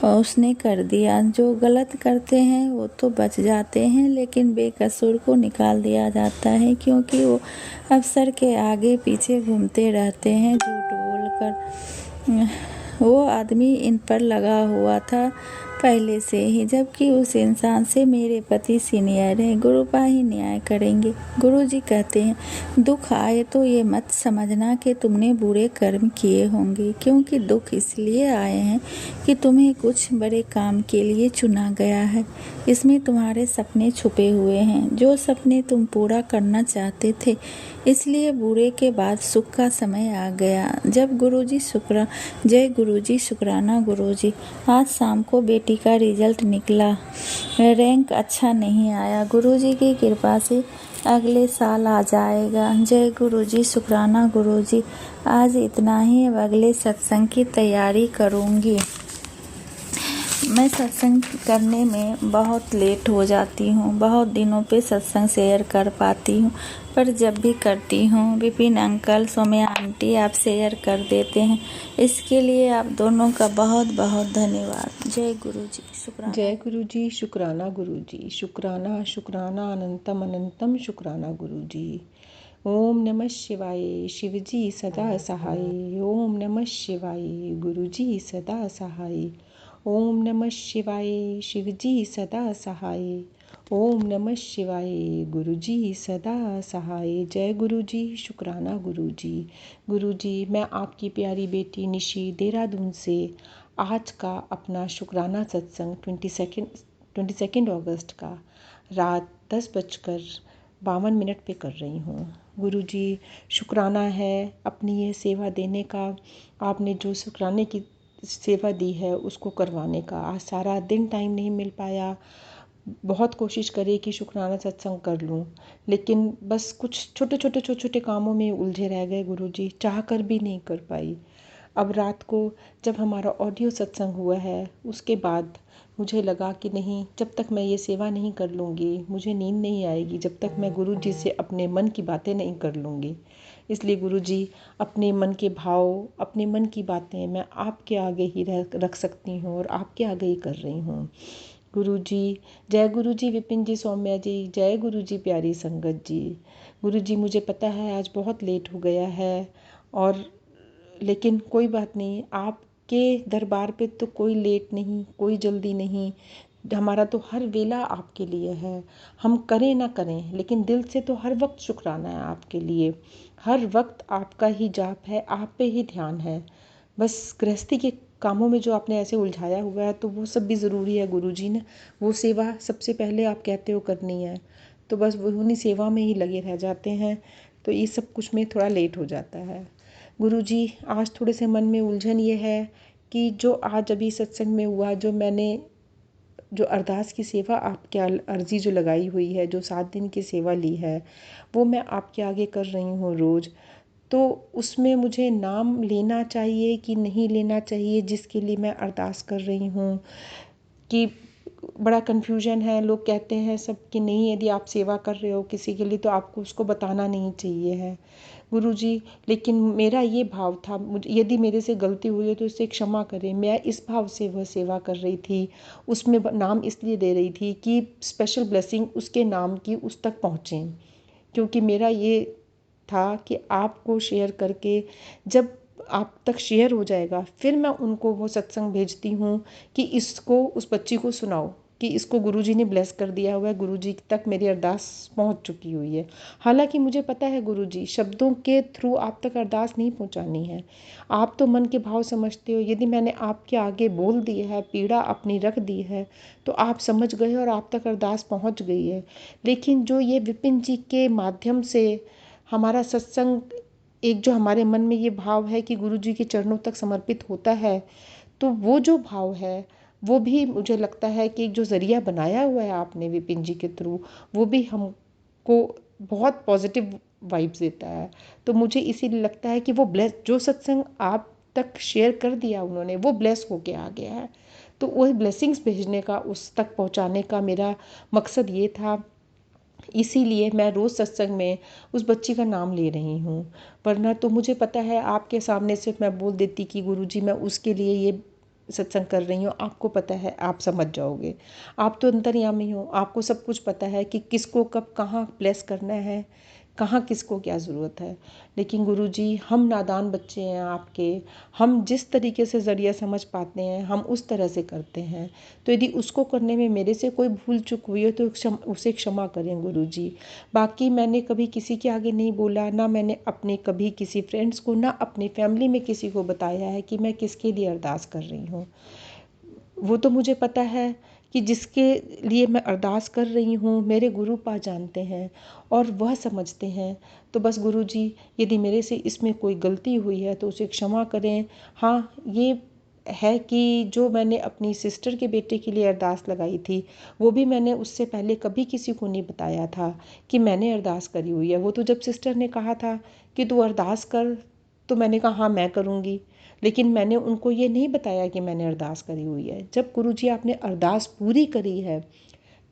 उसने कर दिया। जो गलत करते हैं वो तो बच जाते हैं, लेकिन बेकसूर को निकाल दिया जाता है, क्योंकि वो अफसर के आगे पीछे घूमते रहते हैं झूठ बोलकर। वो आदमी इन पर लगा हुआ था पहले से ही, जबकि उस इंसान से मेरे पति सीनियर हैं। गुरुपा ही न्याय करेंगे। गुरुजी कहते हैं दुख आए तो ये मत समझना कि तुमने बुरे कर्म किए होंगे, क्योंकि दुख इसलिए आए हैं कि तुम्हें कुछ बड़े काम के लिए चुना गया है। इसमें तुम्हारे सपने छुपे हुए हैं, जो सपने तुम पूरा करना चाहते थे। इसलिए बुरे के बाद सुख का समय आ गया। जय गुरुजी। शुक्राना गुरुजी। आज शाम को बेटी का रिजल्ट निकला। रैंक अच्छा नहीं आया। गुरुजी की कृपा से अगले साल आ जाएगा। जय गुरुजी। शुक्राना गुरुजी। आज इतना ही। अब अगले सत्संग की तैयारी करूँगी। मैं सत्संग करने में बहुत लेट हो जाती हूँ। बहुत दिनों पे सत्संग शेयर कर पाती हूँ, पर जब भी करती हूँ विपिन अंकल, सौम्या आंटी आप शेयर कर देते हैं। इसके लिए आप दोनों का बहुत धन्यवाद। जय गुरु जी। शुक्राना। जय गुरु जी। शुक्राना गुरु जी। शुक्राना अनंतम अनंतम शुक्राना गुरु जी। ओम नमः शिवाय। शिव जी सदा सहाय। ओम नमः शिवाय। गुरु जी सदा सहाय। ओम नमः शिवाय। शिव जी सदा सहाय। ओम नमः शिवाय। गुरु जी सदा सहाय। जय गुरु जी। शुक्राना गुरु जी। गुरु जी, मैं आपकी प्यारी बेटी निशी देहरादून से आज का अपना शुक्राना सत्संग 22 अगस्त का रात 10:52 पे कर रही हूँ। गुरु जी, शुक्राना है अपनी ये सेवा देने का। आपने जो शुक्राने की सेवा दी है उसको करवाने का। आज सारा दिन टाइम नहीं मिल पाया। बहुत कोशिश करी कि शुक्राना सत्संग कर लूँ, लेकिन बस कुछ छोटे कामों में उलझे रह गए गुरुजी, चाह कर भी नहीं कर पाई। अब रात को जब हमारा ऑडियो सत्संग हुआ है उसके बाद मुझे लगा कि नहीं, जब तक मैं ये सेवा नहीं कर लूँगी मुझे नींद नहीं आएगी, जब तक मैं गुरुजी से अपने मन की बातें नहीं कर लूँगी। इसलिए गुरुजी, अपने मन के भाव, अपने मन की बातें मैं आपके आगे ही रख सकती हूँ और आपके आगे ही कर रही हूँ। गुरुजी, जय गुरुजी विपिन जी, सौम्या जी, जय गुरुजी प्यारी संगत जी। गुरुजी, मुझे पता है आज बहुत लेट हो गया है, और लेकिन कोई बात नहीं, आपके दरबार पे तो कोई लेट नहीं, कोई जल्दी नहीं। हमारा तो हर वेला आपके लिए है। हम करें ना करें, लेकिन दिल से तो हर वक्त शुक्राना है आपके लिए। हर वक्त आपका ही जाप है, आप पे ही ध्यान है। बस गृहस्थी के कामों में जो आपने ऐसे उलझाया हुआ है तो वो सब भी ज़रूरी है गुरुजी ने। वो सेवा सबसे पहले आप कहते हो करनी है, तो बस वो उन्हीं सेवा में ही लगे रह जाते हैं, तो ये सब कुछ में थोड़ा लेट हो जाता है। गुरुजी, आज थोड़े से मन में उलझन ये है कि जो आज अभी सत्संग में हुआ, जो मैंने जो अरदास की सेवा आपके अर्ज़ी जो लगाई हुई है, जो 7 दिन की सेवा ली है, वो मैं आपके आगे कर रही हूँ रोज़। तो उसमें मुझे नाम लेना चाहिए कि नहीं लेना चाहिए जिसके लिए मैं अरदास कर रही हूँ, कि बड़ा कन्फ्यूजन है। लोग कहते हैं सब कि नहीं, यदि आप सेवा कर रहे हो किसी के लिए तो आपको उसको बताना नहीं चाहिए है गुरुजी। लेकिन मेरा ये भाव था, मुझे यदि मेरे से गलती हुई है तो इसे क्षमा करें। मैं इस भाव से वह सेवा कर रही थी, उसमें नाम इसलिए दे रही थी कि स्पेशल ब्लेसिंग उसके नाम की उस तक पहुँचें, क्योंकि मेरा ये था कि आपको शेयर करके जब आप तक शेयर हो जाएगा फिर मैं उनको वो सत्संग भेजती हूँ कि इसको उस बच्ची को सुनाओ कि इसको गुरुजी ने ब्लेस कर दिया हुआ है, गुरुजी तक मेरी अरदास पहुँच चुकी हुई है। हालांकि मुझे पता है गुरुजी, शब्दों के थ्रू आप तक अरदास नहीं पहुँचानी है, आप तो मन के भाव समझते हो। यदि मैंने आपके आगे बोल दी है, पीड़ा अपनी रख दी है, तो आप समझ गए और आप तक अरदास पहुँच गई है। लेकिन जो ये विपिन जी के माध्यम से हमारा सत्संग, एक जो हमारे मन में ये भाव है कि गुरु जी के चरणों तक समर्पित होता है, तो वो जो भाव है वो भी मुझे लगता है कि एक जो ज़रिया बनाया हुआ है आपने विपिन जी के थ्रू, वो भी हमको बहुत पॉजिटिव वाइब्स देता है। तो मुझे इसीलिए लगता है कि वो ब्लेस, जो सत्संग आप तक शेयर कर दिया उन्होंने, वो ब्लेस होके आ गया है। तो वो ब्लेसिंग्स भेजने का, उस तक पहुंचाने का मेरा मकसद ये था। इसीलिए मैं रोज़ सत्संग में उस बच्ची का नाम ले रही हूँ। वरना तो मुझे पता है आपके सामने से मैं बोल देती कि गुरुजी मैं उसके लिए ये सत्संग कर रही हूँ, आपको पता है, आप समझ जाओगे। आप तो अंतर्यामी हो, आपको सब कुछ पता है कि किसको कब कहाँ ब्लेस करना है, कहाँ किसको क्या ज़रूरत है। लेकिन गुरुजी, हम नादान बच्चे हैं आपके, हम जिस तरीके से ज़रिया समझ पाते हैं हम उस तरह से करते हैं। तो यदि उसको करने में मेरे से कोई भूल चूक हुई है तो उसे क्षमा करें गुरुजी। बाकी मैंने कभी किसी के आगे नहीं बोला, ना मैंने अपने कभी किसी फ्रेंड्स को, ना अपनी फैमिली में किसी को बताया है कि मैं किसके लिए अरदास कर रही हूँ। वो तो मुझे पता है कि जिसके लिए मैं अरदास कर रही हूँ मेरे गुरु पा जानते हैं और वह समझते हैं। तो बस गुरुजी, यदि मेरे से इसमें कोई गलती हुई है तो उसे क्षमा करें। हाँ, ये है कि जो मैंने अपनी सिस्टर के बेटे के लिए अरदास लगाई थी, वो भी मैंने उससे पहले कभी किसी को नहीं बताया था कि मैंने अरदास करी हुई है। वो तो जब सिस्टर ने कहा था कि तू अरदास कर, तो मैंने कहा हाँ मैं करूँगी। लेकिन मैंने उनको ये नहीं बताया कि मैंने अरदास करी हुई है। जब गुरुजी आपने अरदास पूरी करी है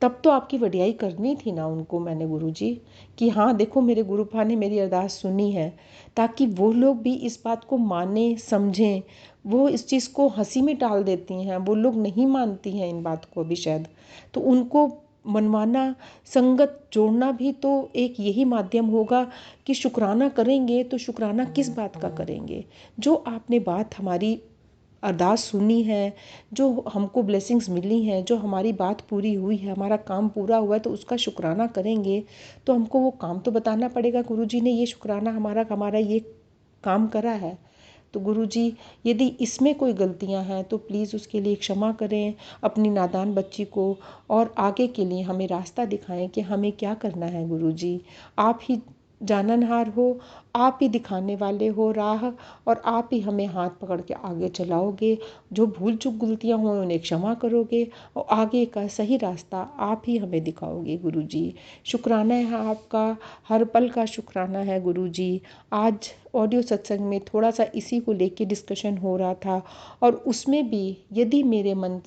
तब तो आपकी वडियाई करनी थी ना उनको, मैंने गुरुजी, कि हाँ देखो मेरे गुरुपा ने मेरी अरदास सुनी है, ताकि वो लोग भी इस बात को माने समझें। वो इस चीज़ को हंसी में टाल देती हैं, वो लोग नहीं मानती हैं इन बात को अभी शायद। तो उनको मनवाना, संगत जोड़ना भी तो एक यही माध्यम होगा कि शुक्राना करेंगे तो शुक्राना किस बात का करेंगे। जो आपने बात हमारी अरदास सुनी है, जो हमको ब्लेसिंग्स मिली हैं, जो हमारी बात पूरी हुई है, हमारा काम पूरा हुआ है, तो उसका शुक्राना करेंगे। तो हमको वो काम तो बताना पड़ेगा, गुरुजी ने ये शुक्राना हमारा ये काम करा है। तो गुरुजी, यदि इसमें कोई गलतियां हैं तो प्लीज़ उसके लिए क्षमा करें अपनी नादान बच्ची को, और आगे के लिए हमें रास्ता दिखाएं कि हमें क्या करना है। गुरुजी, आप ही जाननहार हो, आप ही दिखाने वाले हो राह, और आप ही हमें हाथ पकड़ के आगे चलाओगे। जो भूल चूक गलतियां हुई उन्हें क्षमा करोगे और आगे का सही रास्ता आप ही हमें दिखाओगे। गुरुजी, शुक्राना है आपका, हर पल का शुक्राना है गुरुजी। आज ऑडियो सत्संग में थोड़ा सा इसी को लेके डिस्कशन हो रहा था, और उसमें भी यदि मेरे मन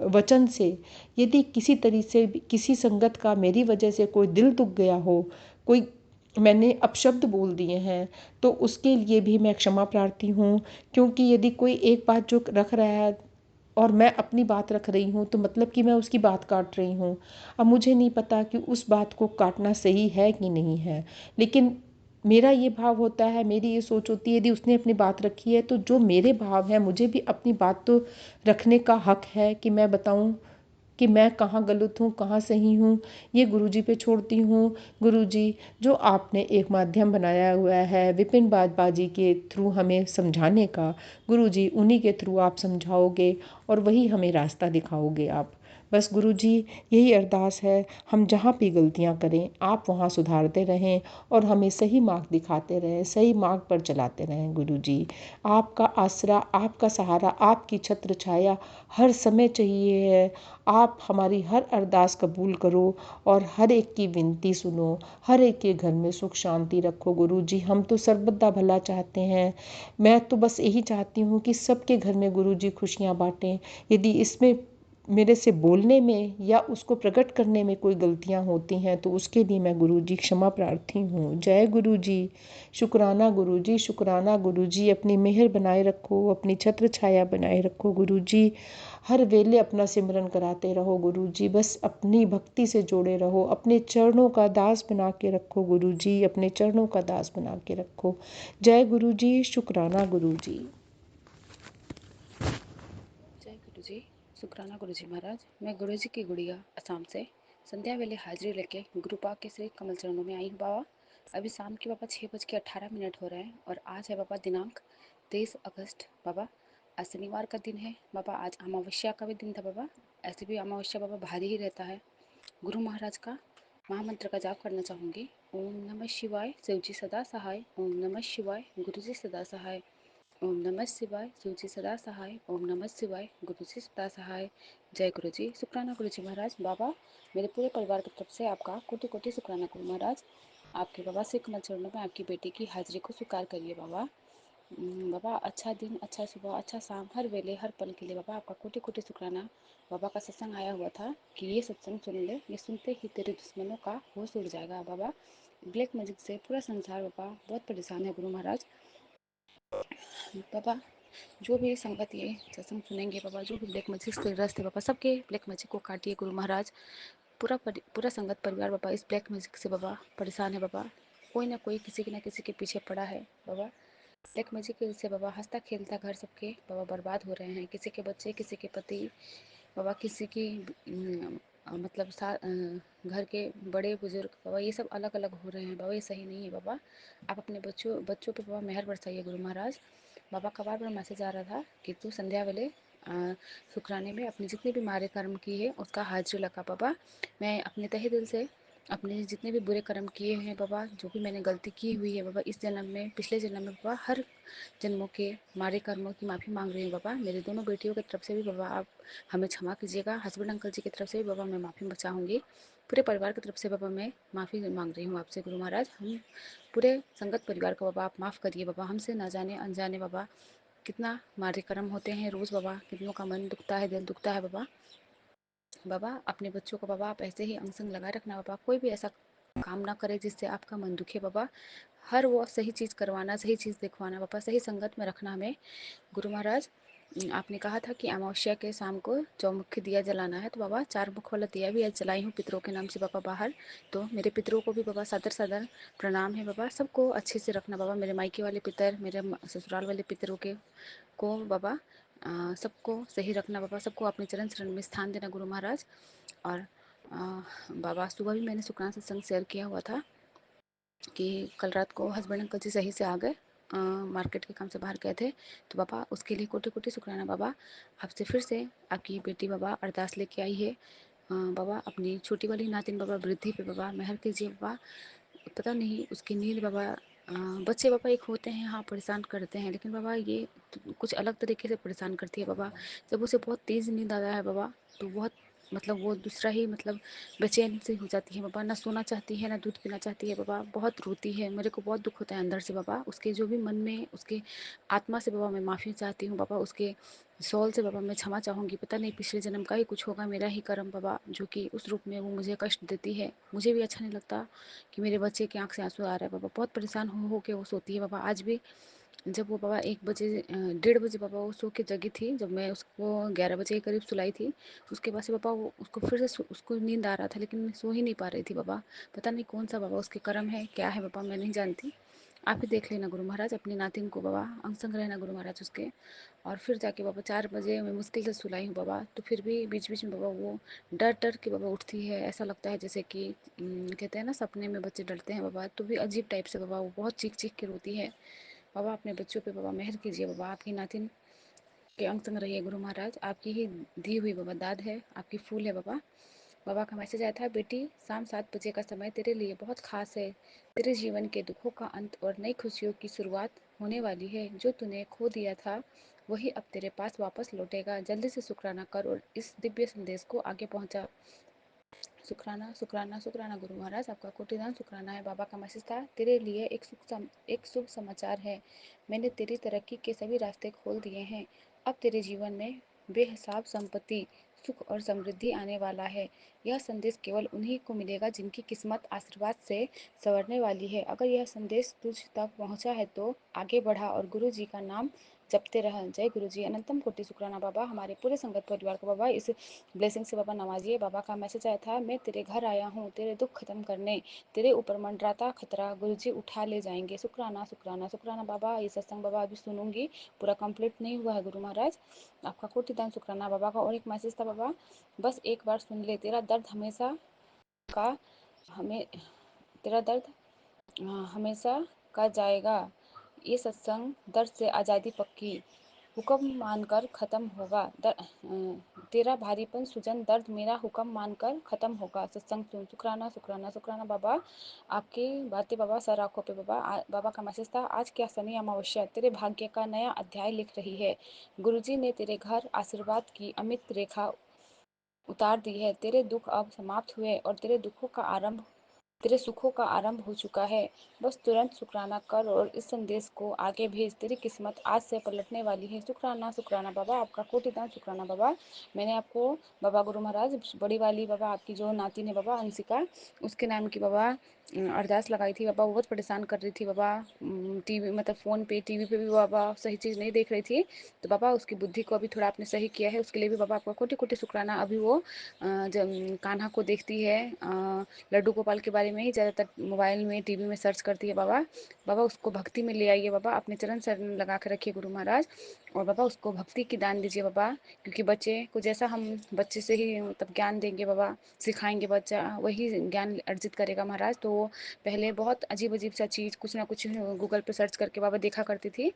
वचन से यदि किसी तरह से किसी संगत का मेरी वजह से कोई दिल दुख गया हो, कोई मैंने अपशब्द बोल दिए हैं, तो उसके लिए भी मैं क्षमा प्रार्थी हूँ। क्योंकि यदि कोई एक बात जो रख रहा है और मैं अपनी बात रख रही हूँ, तो मतलब कि मैं उसकी बात काट रही हूँ। अब मुझे नहीं पता कि उस बात को काटना सही है कि नहीं है, लेकिन मेरा ये भाव होता है, मेरी ये सोच होती है, यदि उसने अपनी बात रखी है तो जो मेरे भाव है मुझे भी अपनी बात तो रखने का हक है कि मैं बताऊं कि मैं कहाँ गलत हूँ, कहाँ सही हूँ। ये गुरुजी पे छोड़ती हूँ। गुरुजी, जो आपने एक माध्यम बनाया हुआ है विपिन बाजी के थ्रू हमें समझाने का, गुरुजी उन्हीं के थ्रू आप समझाओगे और वही हमें रास्ता दिखाओगे आप। बस गुरुजी यही अरदास है, हम जहाँ भी गलतियाँ करें आप वहाँ सुधारते रहें और हमें सही मार्ग दिखाते रहें, सही मार्ग पर चलाते रहें गुरुजी। आपका आसरा, आपका सहारा, आपकी छत्र छाया हर समय चाहिए है। आप हमारी हर अरदास कबूल करो और हर एक की विनती सुनो, हर एक के घर में सुख शांति रखो गुरुजी। हम तो सर्वदा भला चाहते हैं। मैं तो बस यही चाहती हूँ कि सबके घर में गुरुजी खुशियाँ बाँटें। यदि इसमें मेरे से बोलने में या उसको प्रकट करने में कोई गलतियाँ होती हैं तो उसके लिए मैं गुरुजी क्षमा प्रार्थी हूँ। जय गुरुजी। शुक्राना गुरुजी, शुक्राना गुरुजी। अपनी मेहर बनाए रखो, अपनी छत्र छाया बनाए रखो गुरुजी। हर वेले अपना सिमरन कराते रहो गुरुजी। बस अपनी भक्ति से जोड़े रहो, अपने चरणों का दास बना के रखो गुरुजी, अपने चरणों का दास बना के रखो। जय गुरुजी, शुक्राना गुरुजी। जय गुरु जी। शुक्राना गुरु जी महाराज। मैं गुरु जी की गुड़िया असम से संध्या वेले हाजिरी लेके गुरु पाक के श्री कमल चरणों में आई हूँ बाबा। अभी शाम के बाबा 6:18 हो रहे हैं और आज है बाबा दिनांक 23 अगस्त बाबा। आज शनिवार का दिन है बाबा। आज अमावस्या का भी दिन था बाबा। ऐसे भी अमावस्या बाबा भारी ही रहता है। गुरु महाराज का महामंत्र का जाप करना चाहूँगी। ओम नमः शिवाय, शिव जी सदा सहाय। ओम नमः शिवाय, गुरु जी सदा सहाय। ओम नमः शिवाय, शिव जी सदा सहाय। ओम नमः शिवाय, गुरु जी सदा सहाय। जय गुरु जी। शुक्राना गुरु जी महाराज। बाबा मेरे पूरे परिवार की तरफ से आपका कोटि कोटि शुक्राना गुरु महाराज। आपके बाबा से कमल चरणों में आपकी बेटी की हाजिरी को स्वीकार करिए बाबा। बाबा अच्छा दिन, अच्छा सुबह, अच्छा शाम, हर वेले हर पल के लिए बाबा आपका कोटि कोटि शुक्राना। बाबा का सत्संग आया हुआ था कि ये सत्संग सुन ले, ये सुनते ही तेरे दुश्मनों का होश उड़ जाएगा बाबा। ब्लैक मैजिक से पूरा संसार बाबा बहुत परेशान है गुरु महाराज। बाबा जो भी संगत ये सत्संग सुनेंगे बाबा, जो भी ब्लैक मैजिक से ग्रस्त है बाबा, सबके ब्लैक मैजिक को काटिए गुरु महाराज। पूरा संगत परिवार बाबा इस ब्लैक मैजिक से बाबा परेशान है बाबा। कोई ना कोई किसी के ना किसी के पीछे पड़ा है बाबा। ब्लैक मैजिक की वजह से बाबा हंसता खेलता घर सबके बाबा बर्बाद हो रहे हैं। किसी के बच्चे, किसी के पति बाबा, किसी की मतलब घर के बड़े बुजुर्ग बाबा, ये सब अलग अलग हो रहे हैं बाबा। ये सही नहीं है बाबा। आप अपने बच्चों बच्चों पे बाबा मेहर बरसाइए गुरु महाराज। बाबा का बार बार मैसेज आ रहा था कि तू संध्या वेले शुक्राने में अपनी जितनी भी मारे कर्म की है उसका हाजिरी लगा बाबा। मैं अपने तहे दिल से अपने जितने भी बुरे कर्म किए हैं बाबा, जो भी मैंने गलती की हुई है बाबा इस जन्म में, पिछले जन्म में बाबा, हर जन्मों के मारे कर्मों की माफ़ी मांग रही हूँ बाबा। मेरी दोनों बेटियों की तरफ से भी बाबा आप हमें क्षमा कीजिएगा। हस्बैंड अंकल जी की तरफ से भी बाबा मैं माफ़ी चाहूँगी। पूरे परिवार की तरफ से बाबा मैं माफ़ी मांग रही हूँ आपसे गुरु महाराज। हम पूरे संगत परिवार को बाबा आप माफ़ करिए बाबा। हमसे ना जाने अनजाने बाबा कितना मारे कर्म होते हैं रोज़ बाबा। कितनों का मन दुखता है, दिल दुखता है बाबा। बाबा अपने बच्चों को बाबा आप ऐसे ही अंग संग लगाए रखना बाबा। कोई भी ऐसा काम ना करे जिससे आपका मन दुखे बाबा। हर वो सही चीज़ करवाना, सही चीज़ दिखवाना बाबा, सही संगत में रखना हमें गुरु महाराज। आपने कहा था कि अमावस्या के शाम को चौमुखी दिया जलाना है, तो बाबा 4 मुख वाला दिया भी आज जलाई हूँ पितरों के नाम से बाबा बाहर। तो मेरे पितरों को भी बाबा सादर सादर प्रणाम है बाबा। सबको अच्छे से रखना बाबा। मेरे मायके वाले पितर, मेरे ससुराल वाले पितरों के को बाबा सबको सही रखना बाबा। सबको अपने चरण शरण में स्थान देना गुरु महाराज। और बाबा सुबह भी मैंने शुक्राना सत्संग शेयर किया हुआ था कि कल रात को हस्बैंड अंकल जी सही से आ गए, मार्केट के काम से बाहर गए थे। तो बाबा उसके लिए कोटि कोटि शुक्राना बाबा। आपसे फिर से आपकी बेटी बाबा अरदास लेके आई है। बाबा अपनी छोटी वाली नातिन बाबा वृद्धि पे बाबा मेहर कीजिए बाबा। पता नहीं उसकी नींद बाबा बच्चे बाबा एक होते हैं, हाँ परेशान करते हैं, लेकिन बाबा ये कुछ अलग तरीके से परेशान करती है बाबा। जब उसे बहुत तेज़ नींद आता है बाबा तो बहुत मतलब वो दूसरा ही मतलब बेचैन सी हो जाती है बाबा। ना सोना चाहती है, ना दूध पीना चाहती है बाबा। बहुत रोती है, मेरे को बहुत दुख होता है अंदर से बाबा। उसके जो भी मन में, उसके आत्मा से बाबा मैं माफ़ी चाहती हूँ बाबा। उसके सोल से बाबा मैं क्षमा चाहूँगी। पता नहीं पिछले जन्म का ही कुछ होगा, मेरा ही कर्म बाबा, जो कि उस रूप में वो मुझे कष्ट देती है। मुझे भी अच्छा नहीं लगता कि मेरे बच्चे की आँख से आंसू आ रहा है बाबा। बहुत परेशान हो के वो सोती है बाबा। आज भी जब वो बाबा 1 बजे 1:30 बजे बाबा वो सो के जगी थी, जब मैं उसको 11 बजे के करीब सुलाई थी, उसके बाद से बाबा वो उसको फिर से उसको नींद आ रहा था, लेकिन सो ही नहीं पा रही थी बाबा। पता नहीं कौन सा बाबा उसके कर्म है, क्या है बाबा, मैं नहीं जानती। आप ही देख लेना गुरु महाराज। अपनी नातिन को बाबा अंग संग रहना गुरु महाराज उसके। और फिर जाके बाबा 4 बजे मैं मुश्किल से सुलाई हूँ बाबा, तो फिर भी बीच बीच में बाबा वो डर डर के बाबा उठती है। ऐसा लगता है जैसे कि कहते हैं ना सपने में बच्चे डरते हैं बाबा, तो भी अजीब टाइप से बाबा वो बहुत चीख चीख के रोती है बाबा। अपने बच्चों पे बाबा मेहर कीजिए बाबा। आपकी नातिन के अंग संग रहिए गुरु महाराज। आपकी ही दी हुई बाबा दाद है, आपकी फूल है बाबा। बाबा का मैसेज आया था, बेटी शाम 7 बजे का समय तेरे लिए बहुत खास है। तेरे जीवन के दुखों का अंत और नई खुशियों की शुरुआत होने वाली है। जो तूने खो दिया था वही अब तेरे पास वापस लौटेगा। जल्दी से शुक्राना कर और इस दिव्य संदेश को आगे पहुंचा। शुक्राना शुक्राना शुक्राना गुरु महाराज, आपका कोटिदान शुक्राना है। बाबा का मैसेज था, तेरे लिए एक शुभ समाचार है। मैंने तेरी तरक्की के सभी रास्ते खोल दिए हैं। अब तेरे जीवन में बेहिसाब संपत्ति, सुख और समृद्धि आने वाला है। यह संदेश केवल उन्हीं को मिलेगा जिनकी किस्मत आशीर्वाद से संवरने वाली है। अगर यह संदेश तुझ तक पहुंचा है तो आगे बढ़ा और गुरु जी का नाम जपते रह। जय गुरु जी। अनंतम कोटि शुक्राना बाबा, हमारे पूरे संगत परिवार को बाबा इस ब्लेसिंग से बाबा नवाजिए। बाबा का मैसेज आया था, मैं तेरे घर आया हूँ तेरे दुख खत्म करने। तेरे ऊपर मंडराता खतरा गुरुजी उठा ले जाएंगे। शुक्राना शुक्राना शुक्राना बाबा। ये सत्संग बाबा अभी सुनूंगी, पूरा कंप्लीट नहीं हुआ है गुरु महाराज। आपका कोटिदान शुक्राना बाबा का। और एक मैसेज था बाबा, बस एक बार सुन ले, तेरा दर्द हमेशा का हमें तेरा दर्द हमेशा का जाएगा। ये सत्संग दर्द से आज़ादी पक्की, हुक्म मानकर ख़त्म होगा। तेरा भारीपन सुजन दर्द मेरा हुक्म मानकर ख़त्म होगा। सत्संग सुन। शुक्राना शुक्राना शुक्राना बाबा, आपकी बातें बाबा सर आँखों पे बाबा। बाबा का मैसेज था, आज क्या शनि अमावस्या तेरे भाग्य का नया अध्याय लिख रही है। गुरुजी ने तेरे घर आशीर्वाद की अमित रेखा उतार दी है। तेरे दुख अब समाप्त हुए और तेरे सुखों का आरंभ हो चुका है। बस तुरंत शुक्राना कर और इस संदेश को आगे भेज। तेरी किस्मत आज से पलटने वाली है। शुक्राना शुक्राना बाबा, आपका कोटिदान शुक्राना बाबा। मैंने आपको बाबा गुरु महाराज बड़ी वाली बाबा, आपकी जो नातिन है बाबा अंशिका, उसके नाम की बाबा अरदास लगाई थी बाबा। वो बहुत परेशान कर रही थी बाबा, टीवी मतलब फ़ोन पे टीवी पे भी बाबा सही चीज़ नहीं देख रही थी। तो बाबा उसकी बुद्धि को अभी थोड़ा आपने सही किया है, उसके लिए भी बाबा आपका कोटि कोटि शुक्राना। अभी वो जब कान्हा को देखती है, लड्डू गोपाल के बारे में ही ज़्यादातर मोबाइल में टीवी में सर्च करती है बाबा। बाबा उसको भक्ति में ले आइए बाबा, अपने चरण शरण लगा कर रखिए गुरु महाराज। और बाबा उसको भक्ति की दान दीजिए बाबा, क्योंकि बच्चे को जैसा हम बच्चे से ही मतलब ज्ञान देंगे बाबा, सिखाएंगे, बच्चा वही ज्ञान अर्जित करेगा महाराज। तो वो पहले बहुत अजीब अजीब सा चीज़ कुछ ना कुछ गूगल पे सर्च करके बाबा देखा करती थी,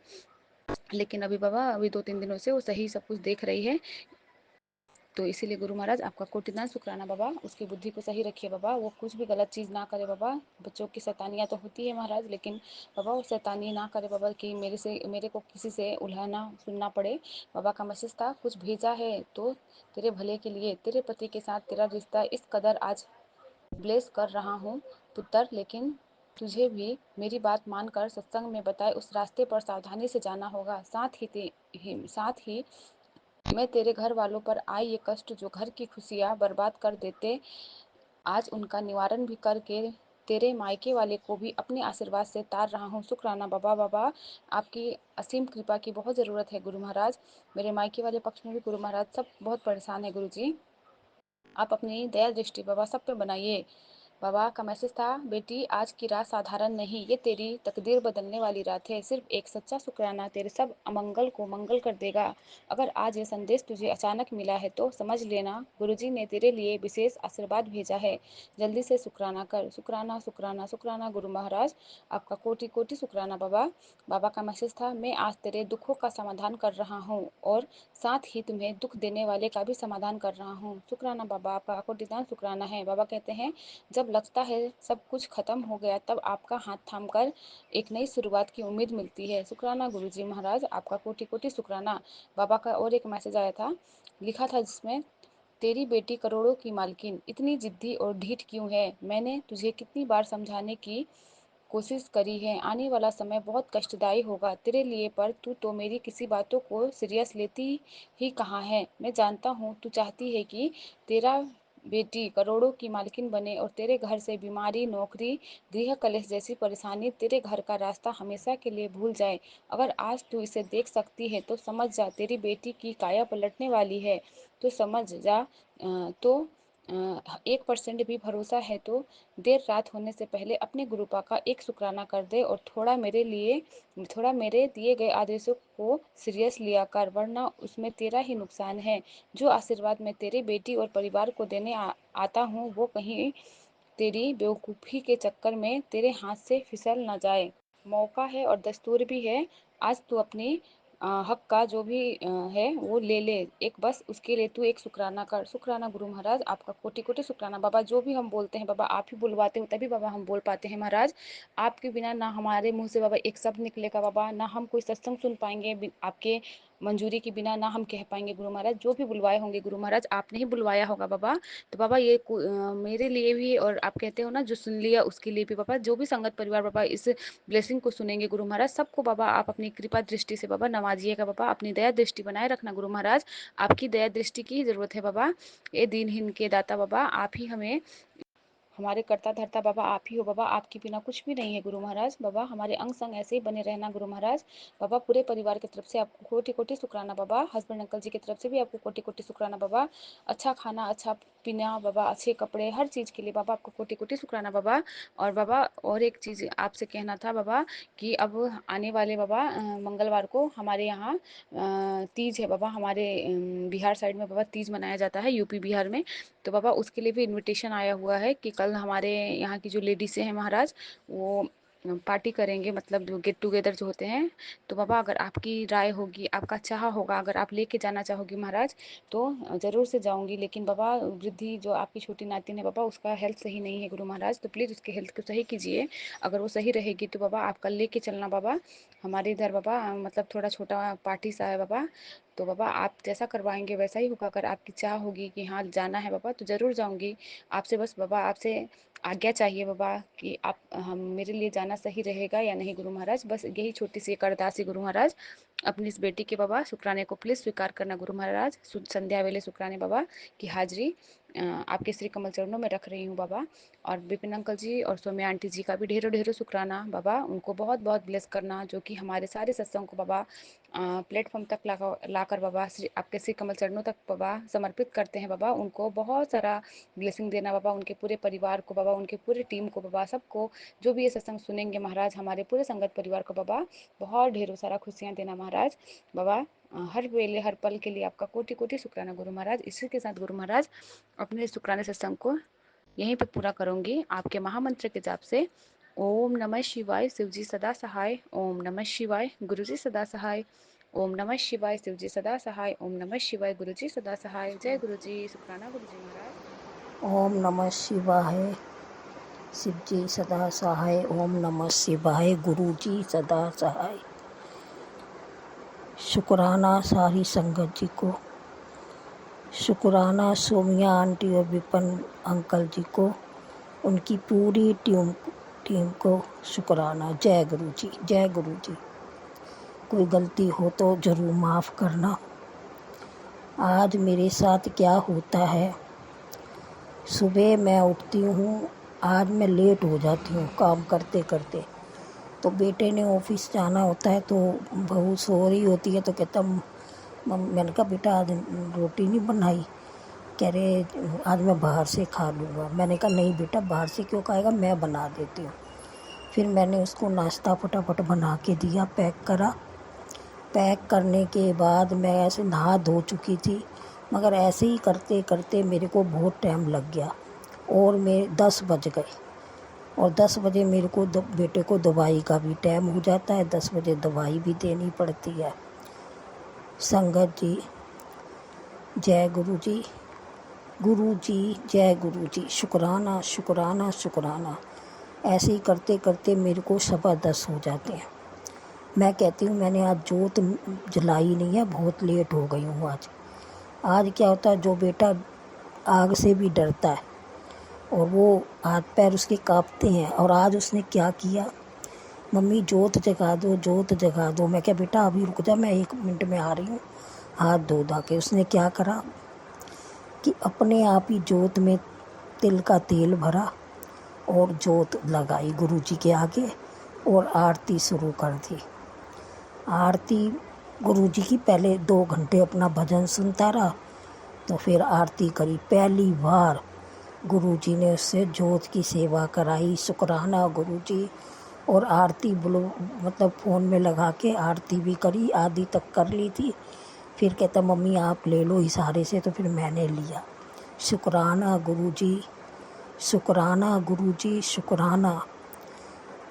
लेकिन अभी बाबा अभी 2-3 दिनों से वो सही सब कुछ देख रही है। तो इसीलिए गुरु महाराज आपका कोटिदान शुक्राना बाबा। उसकी बुद्धि को सही रखिए बाबा, वो कुछ भी गलत चीज़ ना करे बाबा। बच्चों की शैतानियाँ तो होती है महाराज, लेकिन बाबा वो शैतानी ना करे बाबा कि मेरे को किसी से उल्हाना सुनना पड़े। बाबा का मैसेज था, कुछ भेजा है तो तेरे भले के लिए। तेरे पति के साथ तेरा रिश्ता इस कदर आज ब्लेस कर रहा हूँ पुत्र, लेकिन तुझे भी मेरी बात मानकर सत्संग में बताए उस रास्ते पर सावधानी से जाना होगा। साथ ही मैं तेरे घर वालों पर आए ये कष्ट जो घर की खुशियाँ बर्बाद कर देते, आज उनका निवारण भी करके तेरे मायके वाले को भी अपने आशीर्वाद से तार रहा हूँ। शुक्राना बाबा। बाबा आपकी असीम कृपा की बहुत ज़रूरत है गुरु महाराज। मेरे मायके वाले पक्ष में भी गुरु महाराज सब बहुत परेशान है गुरु जी। आप अपनी दया दृष्टि बाबा सब पे बनाइए। बाबा का मैसेज था, बेटी आज की रात साधारण नहीं, ये तेरी तकदीर बदलने वाली रात है। सिर्फ एक सच्चा शुक्राना तेरे सब अमंगल को मंगल कर देगा। अगर आज ये संदेश तुझे अचानक मिला है तो समझ लेना गुरुजी ने तेरे लिए विशेष आशीर्वाद भेजा है। जल्दी से शुक्राना कर। शुक्राना शुक्राना शुक्राना गुरु महाराज, आपका कोटि कोटि शुक्राना बाबा। बाबा का मैसेज था, मैं आज तेरे दुखों का समाधान कर रहा हूँ और साथ ही तुम्हें दुख देने वाले का भी समाधान कर रहा हूँ। शुक्राना बाबा, आपका कोटिदान शुक्राना है। बाबा कहते हैं, जब लगता है सब कुछ खत्म हो गया तब आपका हाथ थामकर एक नई शुरुआत की उम्मीद मिलती है। शुक्राना गुरुजी महाराज, आपका कोटि कोटि शुक्राना। बाबा का और एक मैसेज आया था, लिखा था जिसमें, तेरी बेटी करोड़ों की मालकिन इतनी जिद्दी और ढीठ क्यों है। मैंने तुझे कितनी बार समझाने की कोशिश करी है, आने वाला समय बहुत कष्टदायी होगा तेरे लिए, पर तू तो मेरी किसी बातों को सीरियस लेती ही कहाँ है। मैं जानता हूँ तू चाहती है कि तेरा बेटी करोड़ों की मालकिन बने और तेरे घर से बीमारी, नौकरी, गृह कलेश जैसी परेशानी तेरे घर का रास्ता हमेशा के लिए भूल जाए। अगर आज तू इसे देख सकती है तो समझ जा तेरी बेटी की काया पलटने वाली है। तो समझ जा, 1% भी भरोसा है तो देर रात होने से पहले अपने गुरुपा का एक शुक्राना कर दे और थोड़ा मेरे दिए गए आदेशों को सीरियस लिया कर, वरना उसमें तेरा ही नुकसान है। जो आशीर्वाद मैं तेरी बेटी और परिवार को देने आता हूँ वो कहीं तेरी बेवकूफ़ी के चक्कर में तेरे हाथ से फिसल न जाए। मौका है और दस्तूर भी है, आज तू अपनी हक का जो भी है वो ले ले, एक बस उसके लिए तू एक शुक्राना कर। शुक्राना गुरु महाराज, आपका कोटि कोटि शुक्राना बाबा। जो भी हम बोलते हैं बाबा, आप ही बुलवाते हो तभी बाबा हम बोल पाते हैं महाराज। आपके बिना ना हमारे मुंह से बाबा एक शब्द निकलेगा बाबा, ना हम कोई सत्संग सुन पाएंगे आपके मंजूरी के बिना, ना हम कह पाएंगे गुरु महाराज। जो भी बुलवाए होंगे गुरु महाराज, आपने ही बुलवाया होगा बाबा। तो बाबा ये मेरे लिए भी, और आप कहते हो ना जो सुन लिया उसके लिए भी बाबा, जो भी संगत परिवार बाबा इस ब्लेसिंग को सुनेंगे गुरु महाराज, सबको बाबा आप अपनी कृपा दृष्टि से बाबा नवाजिएगा बाबा। अपनी दया दृष्टि बनाए रखना गुरु महाराज, आपकी दया दृष्टि की ही जरूरत है बाबा। ये दीनहीन के दाता बाबा, आप ही हमें, हमारे कर्ता धर्ता बाबा आप ही हो बाबा। आपके बिना कुछ भी नहीं है गुरु महाराज। बाबा हमारे अंग संग ऐसे ही बने रहना गुरु महाराज। बाबा पूरे परिवार की तरफ से आपको कोटि कोटि शुक्राना बाबा। हस्बैंड अंकल जी की तरफ से भी आपको कोटि कोटि शुक्राना बाबा। अच्छा खाना, अच्छा पीना बाबा, अच्छे कपड़े, हर चीज़ के लिए बाबा आपको कोटि कोटि शुक्राना बाबा। और बाबा और एक चीज़ आपसे कहना था बाबा, कि अब आने वाले बाबा मंगलवार को हमारे यहाँ तीज है बाबा। हमारे बिहार साइड में बाबा तीज मनाया जाता है, यूपी बिहार में। तो बाबा उसके लिए भी इनविटेशन आया हुआ है कि कल हमारे यहाँ की जो लेडीज़ हैं महाराज, वो पार्टी करेंगे, मतलब जो गेट टुगेदर जो होते हैं। तो बाबा अगर आपकी राय होगी, आपका चाह होगा, अगर आप लेके जाना चाहोगी महाराज, तो ज़रूर से जाऊंगी। लेकिन बाबा वृद्धि जो आपकी छोटी नातिन है बाबा, उसका हेल्थ सही नहीं है गुरु महाराज, तो प्लीज़ उसके हेल्थ को सही कीजिए। अगर वो सही रहेगी तो बाबा आप कल लेके चलना बाबा हमारे इधर बाबा। मतलब थोड़ा छोटा पार्टी सा है बाबा, तो बाबा आप जैसा करवाएंगे वैसा ही होगा। अगर आपकी चाह होगी कि हाँ जाना है बाबा, तो ज़रूर जाऊंगी। आपसे बस बाबा, आपसे आज्ञा चाहिए बाबा कि आप हम मेरे लिए जाना सही रहेगा या नहीं गुरु महाराज। बस यही छोटी सी एक अरदास है गुरु महाराज। अपनी इस बेटी के बाबा शुक्राने को प्लीज़ स्वीकार करना गुरु महाराज। संध्या वेले शुक्राने बाबा की हाजिरी आपके श्री कमल चरणों में रख रही हूँ बाबा। और विपिन अंकल जी और सौम्या आंटी जी का भी ढेरों ढेरों शुक्राना बाबा। उनको बहुत बहुत ब्लेस करना, जो कि हमारे सारे सत्संग को बाबा प्लेटफॉर्म तक लाकर बाबा आपके श्री कमल चरणों तक बाबा समर्पित करते हैं बाबा। उनको बहुत सारा ब्लेसिंग देना बाबा, उनके पूरे परिवार को बाबा, उनके पूरे टीम को बाबा, सबको जो भी ये सत्संग सुनेंगे महाराज, हमारे पूरे संगत परिवार को बाबा बहुत ढेरों सारा खुशियाँ देना महाराज। बाबा हर वेले हर पल के लिए आपका कोटि कोटि शुक्राना गुरु महाराज। इसी के साथ गुरु महाराज अपने शुक्राने सत्संग को यहीं पे पूरा करूंगी आपके महामंत्र के जाप से। ओम नमः शिवाय, शिवजी सदा सहाय। ओम नमः शिवाय, गुरुजी सदा सहाय। ओम नमः शिवाय, शिवजी सदा सहाय। ओम नमः शिवाय, गुरुजी सदा सहाय। जय गुरुजी। शुक्राना गुरुजी महाराज। ओम नमः शिवाय, शिवजी सदा सहाय। ओम नमः शिवाय, गुरुजी सदा सहाय। शुक्राना सारी संगत जी को, शुक्राना सोमिया आंटी और विपिन अंकल जी को, उनकी पूरी टीम को शुक्राना। जय गुरु जी, जय गुरु जी। कोई गलती हो तो ज़रूर माफ़ करना। आज मेरे साथ क्या होता है, सुबह मैं उठती हूँ, आज मैं लेट हो जाती हूँ काम करते करते। तो बेटे ने ऑफिस जाना होता है, तो बहू सो रही होती है, तो कहता मैंने कहा बेटा आज रोटी नहीं बनाई। कह रहे आज मैं बाहर से खा लूँगा। मैंने कहा नहीं बेटा, बाहर से क्यों खाएगा, मैं बना देती हूँ। फिर मैंने उसको नाश्ता फटाफट बना के दिया, पैक करा। पैक करने के बाद मैं ऐसे नहा धो चुकी थी, मगर ऐसे ही करते करते मेरे को बहुत टाइम लग गया और मैं 10 बज गए। और 10 बजे मेरे को बेटे को दवाई का भी टाइम हो जाता है, 10 बजे दवाई भी देनी पड़ती है। संगत जी जय गुरु जी, गुरु जी जय गुरु जी। शुक्राना शुक्राना शुक्राना। ऐसे ही करते करते मेरे को 10:15 हो जाते हैं। मैं कहती हूँ मैंने आज जोत जलाई नहीं है, बहुत लेट हो गई हूँ आज क्या होता है, जो बेटा आग से भी डरता है और वो हाथ पैर उसके कांपते हैं, और आज उसने क्या किया, मम्मी जोत जगा दो, जोत जगा दो। मैं क्या बेटा अभी रुक जा, मैं 1 मिनट में आ रही हूँ। हाथ धो धा के उसने क्या करा कि अपने आप ही जोत में तिल का तेल भरा और जोत लगाई गुरुजी के आगे और आरती शुरू कर दी। आरती गुरुजी की पहले 2 घंटे अपना भजन सुनता रहा, तो फिर आरती करी। पहली बार गुरुजी ने उससे जोत की सेवा कराई। शुक्राना गुरुजी। और आरती मतलब फ़ोन में लगा के आरती भी करी, आधी तक कर ली थी। फिर कहता मम्मी आप ले लो इशारे से, तो फिर मैंने लिया। शुक्राना गुरुजी, शुक्राना गुरुजी, शुक्राना।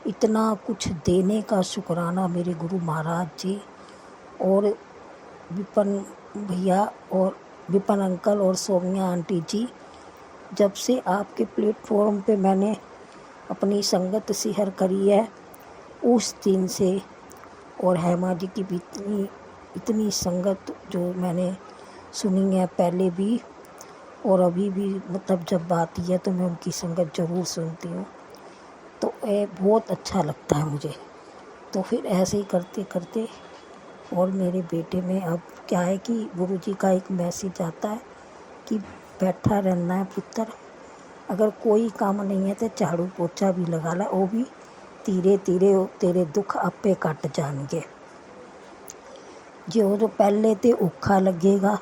इतना कुछ देने का शुक्राना मेरे गुरु महाराज जी। और विपन भैया और विपन अंकल और सोमिया आंटी जी, जब से आपके प्लेटफॉर्म पे मैंने अपनी संगत शेयर करी है उस दिन से, और हेमा जी की भी इतनी संगत जो मैंने सुनी है पहले भी और अभी भी, मतलब जब आती है तो मैं उनकी संगत ज़रूर सुनती हूँ, तो ये बहुत अच्छा लगता है मुझे। तो फिर ऐसे ही करते करते, और मेरे बेटे में अब क्या है कि गुरुजी का एक मैसेज आता है कि बैठा रहना है पुत्र, अगर कोई काम नहीं है तो झाड़ू पोछा भी लगा ला, वो भी धीरे धीरे तेरे दुख आपे कट जाएंगे। जो पहले तो औखा लगेगा,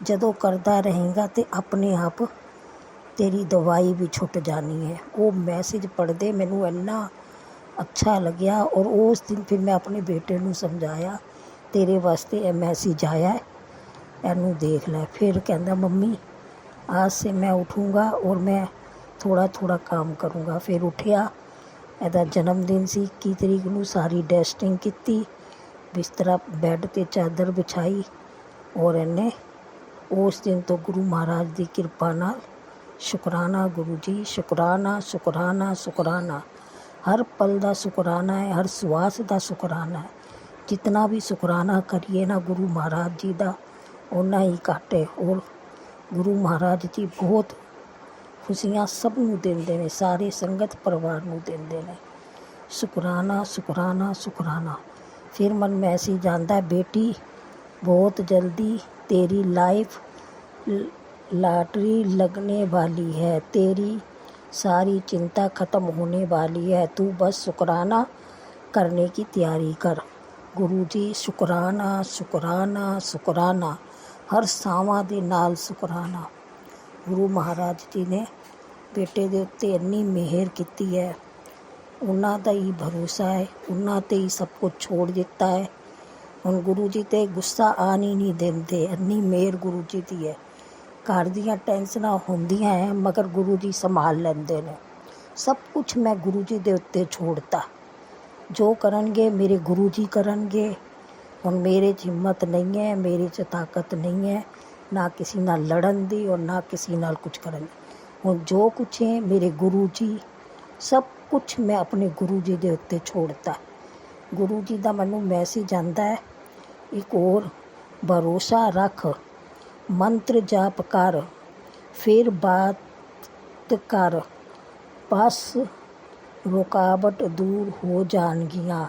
जदों करता रहेगा तो अपने आप तेरी दवाई भी छुट जानी है। वो मैसेज पढ़ते मैनू इन्ना अच्छा लग्या, और उस दिन फिर मैं अपने बेटे नू समझाया तेरे वास्ते ये मैसेज आया है, इनू देख लै। फिर कहता मम्मी आज से मैं उठूँगा और मैं थोड़ा थोड़ा काम करूँगा। फिर उठिया, ਇਹਦਾ जन्मदिन सी 21 तरीक नू, सारी डस्टिंग की, बिस्तरा बैड ते चादर बिछाई, और इन्हें उस दिन तो गुरु महाराज की कृपा नाल, शुकराना गुरु जी, शुकराना शुकराना शुकराना, हर पल का शुकराना है, हर श्वास का शुकराना है। जितना भी शुकराना करिए ना गुरु महाराज जी का उन्ना ही घट है। और गुरु महाराज जी बहुत खुशियाँ सब नू देंदे ने, सारे संगत परिवार नू देंदे ने। शुकराना शुकराना शुकराना। फिर मन मैसेज आता है, बेटी बहुत जल्दी तेरी लाइफ लॉटरी लगने वाली है, तेरी सारी चिंता ख़त्म होने वाली है, तू बस शुकराना करने की तैयारी कर। गुरु जी शुकराना शुकराना शुकराना, हर सावां दे नाल शुकराना। गुरु महाराज जी ने बेटे दे उत्ते इन्नी मेहर की है, उन्हां दा ही भरोसा है, उन्हां ते ही सब कुछ छोड़ दिता है। हुण गुरु जी ते गुस्सा आन ही नहीं देंदे, इन्नी मेहर गुरु जी दी है। घर दियां टेंशनां होंदियां है मगर गुरु जी संभाल लैंदे ने। सब कुछ मैं गुरु जी दे उत्ते छोड़ता, जो करनगे मेरे गुरु जी करनगे। हुण मेरे च हिम्मत नहीं है, मेरे च ताकत नहीं है, ना किसी नाल लड़न दी और ना किसी नाल कुछ करन दी। हुण जो कुछ है मेरे गुरु जी, सब कुछ मैं अपने गुरु जी दे उत्ते छोड़ता। गुरु जी दा मैनू मैसेज आंदा है, एक और भरोसा रख, मंत्र जाप कर, फिर बात कर, बस रुकावट दूर हो जाणगियां,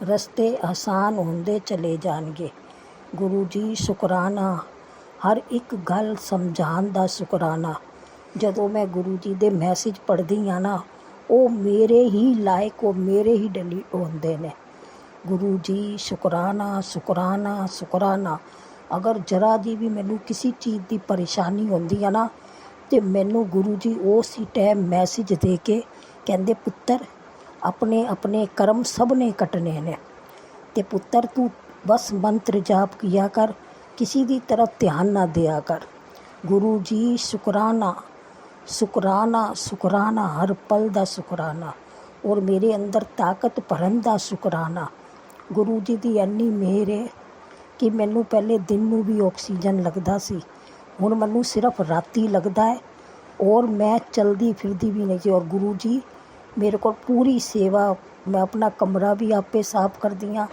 रस्ते आसान होंदे चले जाणगे। गुरु जी शुकराना, हर एक गल समझाण दा शुकराना। जदों मैं गुरु जी दे मैसेज पढ़दी हाँ ना, वो मेरे ही लायक, वो मेरे ही डिलीट होंदे ने। गुरु जी शुकराना शुकराना शुकराना। अगर जरा जी भी मैनू किसी चीज़ की परेशानी होंदी है ना, तो मैनू गुरु जी उस ही टाइम मैसेज दे के कहंदे पुत्तर अपने अपने कर्म सब ने कटने ने, ते पुत्तर तू बस मंत्र जाप किया कर, किसी की तरफ ध्यान ना दिया कर। गुरु जी शुकराना शुकराना शुकराना, हर पल का शुकराना, और मेरे अंदर ताकत भरन का शुकराना। गुरु जी की इन्नी मेहर है कि मैनू पहले दिन में भी ऑक्सीजन लगता सी, हुण मैनू सिर्फ राती लगता है, और मैं चलती फिरती भी नहीं सी। और गुरु जी मेरे को पूरी सेवा, मैं अपना कमरा भी आपे साफ कर दियाँ,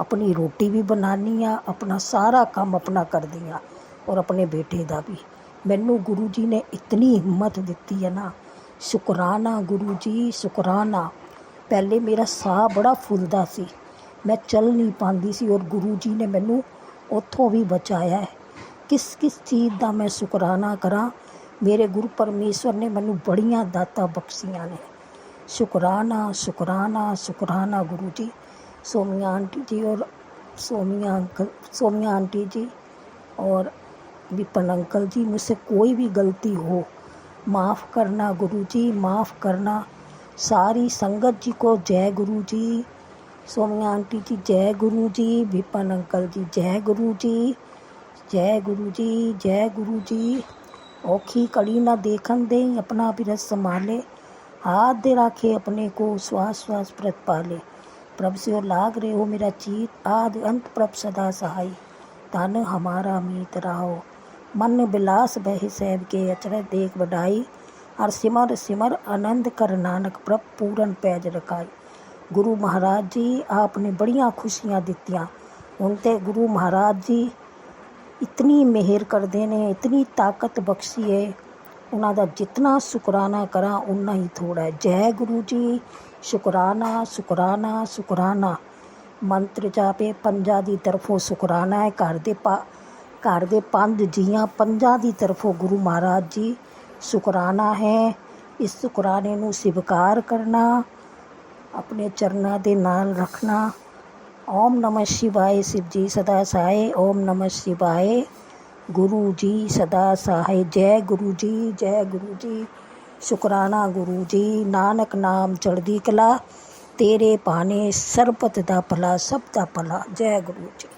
अपनी रोटी भी बनानी आ, अपना सारा काम अपना कर दियाँ, और अपने बेटे का भी। मैनू गुरु जी ने इतनी हिम्मत दी है ना, शुकराना गुरु जी शुकराना। पहले मेरा साह बड़ा फुलदा सी, मैं चल नहीं पाती सी, और गुरु जी ने मैनू उत्थों भी बचाया है। किस किस चीज़ का मैं शुकराना करा, मेरे गुरु परमेश्वर ने मैनू बड़ियां दातां बख्शियां ने। शुकराना शुकराना शुकराना गुरु जी। सोमिया आंटी जी और सोमिया आंटी जी और विपन अंकल जी, मुझसे कोई भी गलती हो माफ़ करना गुरु जी, माफ़ करना। सारी संगत जी को जय गुरु जी। सोमिया आंटी जी जय गुरु जी, विपन अंकल जी जय गुरु जी, जय गुरु जी, जय गुरु जी। औखी कड़ी ना देखन दे, अपना बिरत संभाले, हाथ दे राखे अपने को, श्वास श्वास प्रत पाले। प्रभ से लाग रहे हो मेरा चीत, आदि अंत प्रभ सदा सहाय। धन हमारा मीत रहो, मन बिलास बह सैब के अचरज देख बढ़ाई। और सिमर सिमर आनंद कर नानक प्रभ पूरन पैज रखाई। गुरु महाराज जी आपने बड़ियां खुशियां दित्तियां। उनते गुरु महाराज जी इतनी मेहर करते ने, इतनी ताकत बख्शी है, उन्हां दा जितना शुकराना करा उन्ना ही थोड़ा है। जय गुरु जी, शुकराना शुकराना शुकराना। मंत्र जापे पंजा दी तरफों शुकराना है। घर दे 5 जियां 5 दी तरफों गुरु महाराज जी शुकराना है। इस शुकराने नूं स्वीकार करना, अपने चरना दे नाल रखना। ओम नमः शिवाय। शिव जी सदा सहाय। ओम नमः शिवाय। गुरु जी सदा सहाय। जय गुरु जी, जय गुरु जी। शुकराना गुरु जी। नानक नाम चढ़दी कला, तेरे पाने सरबत दा भला, सब दा भला। जय गुरु जी।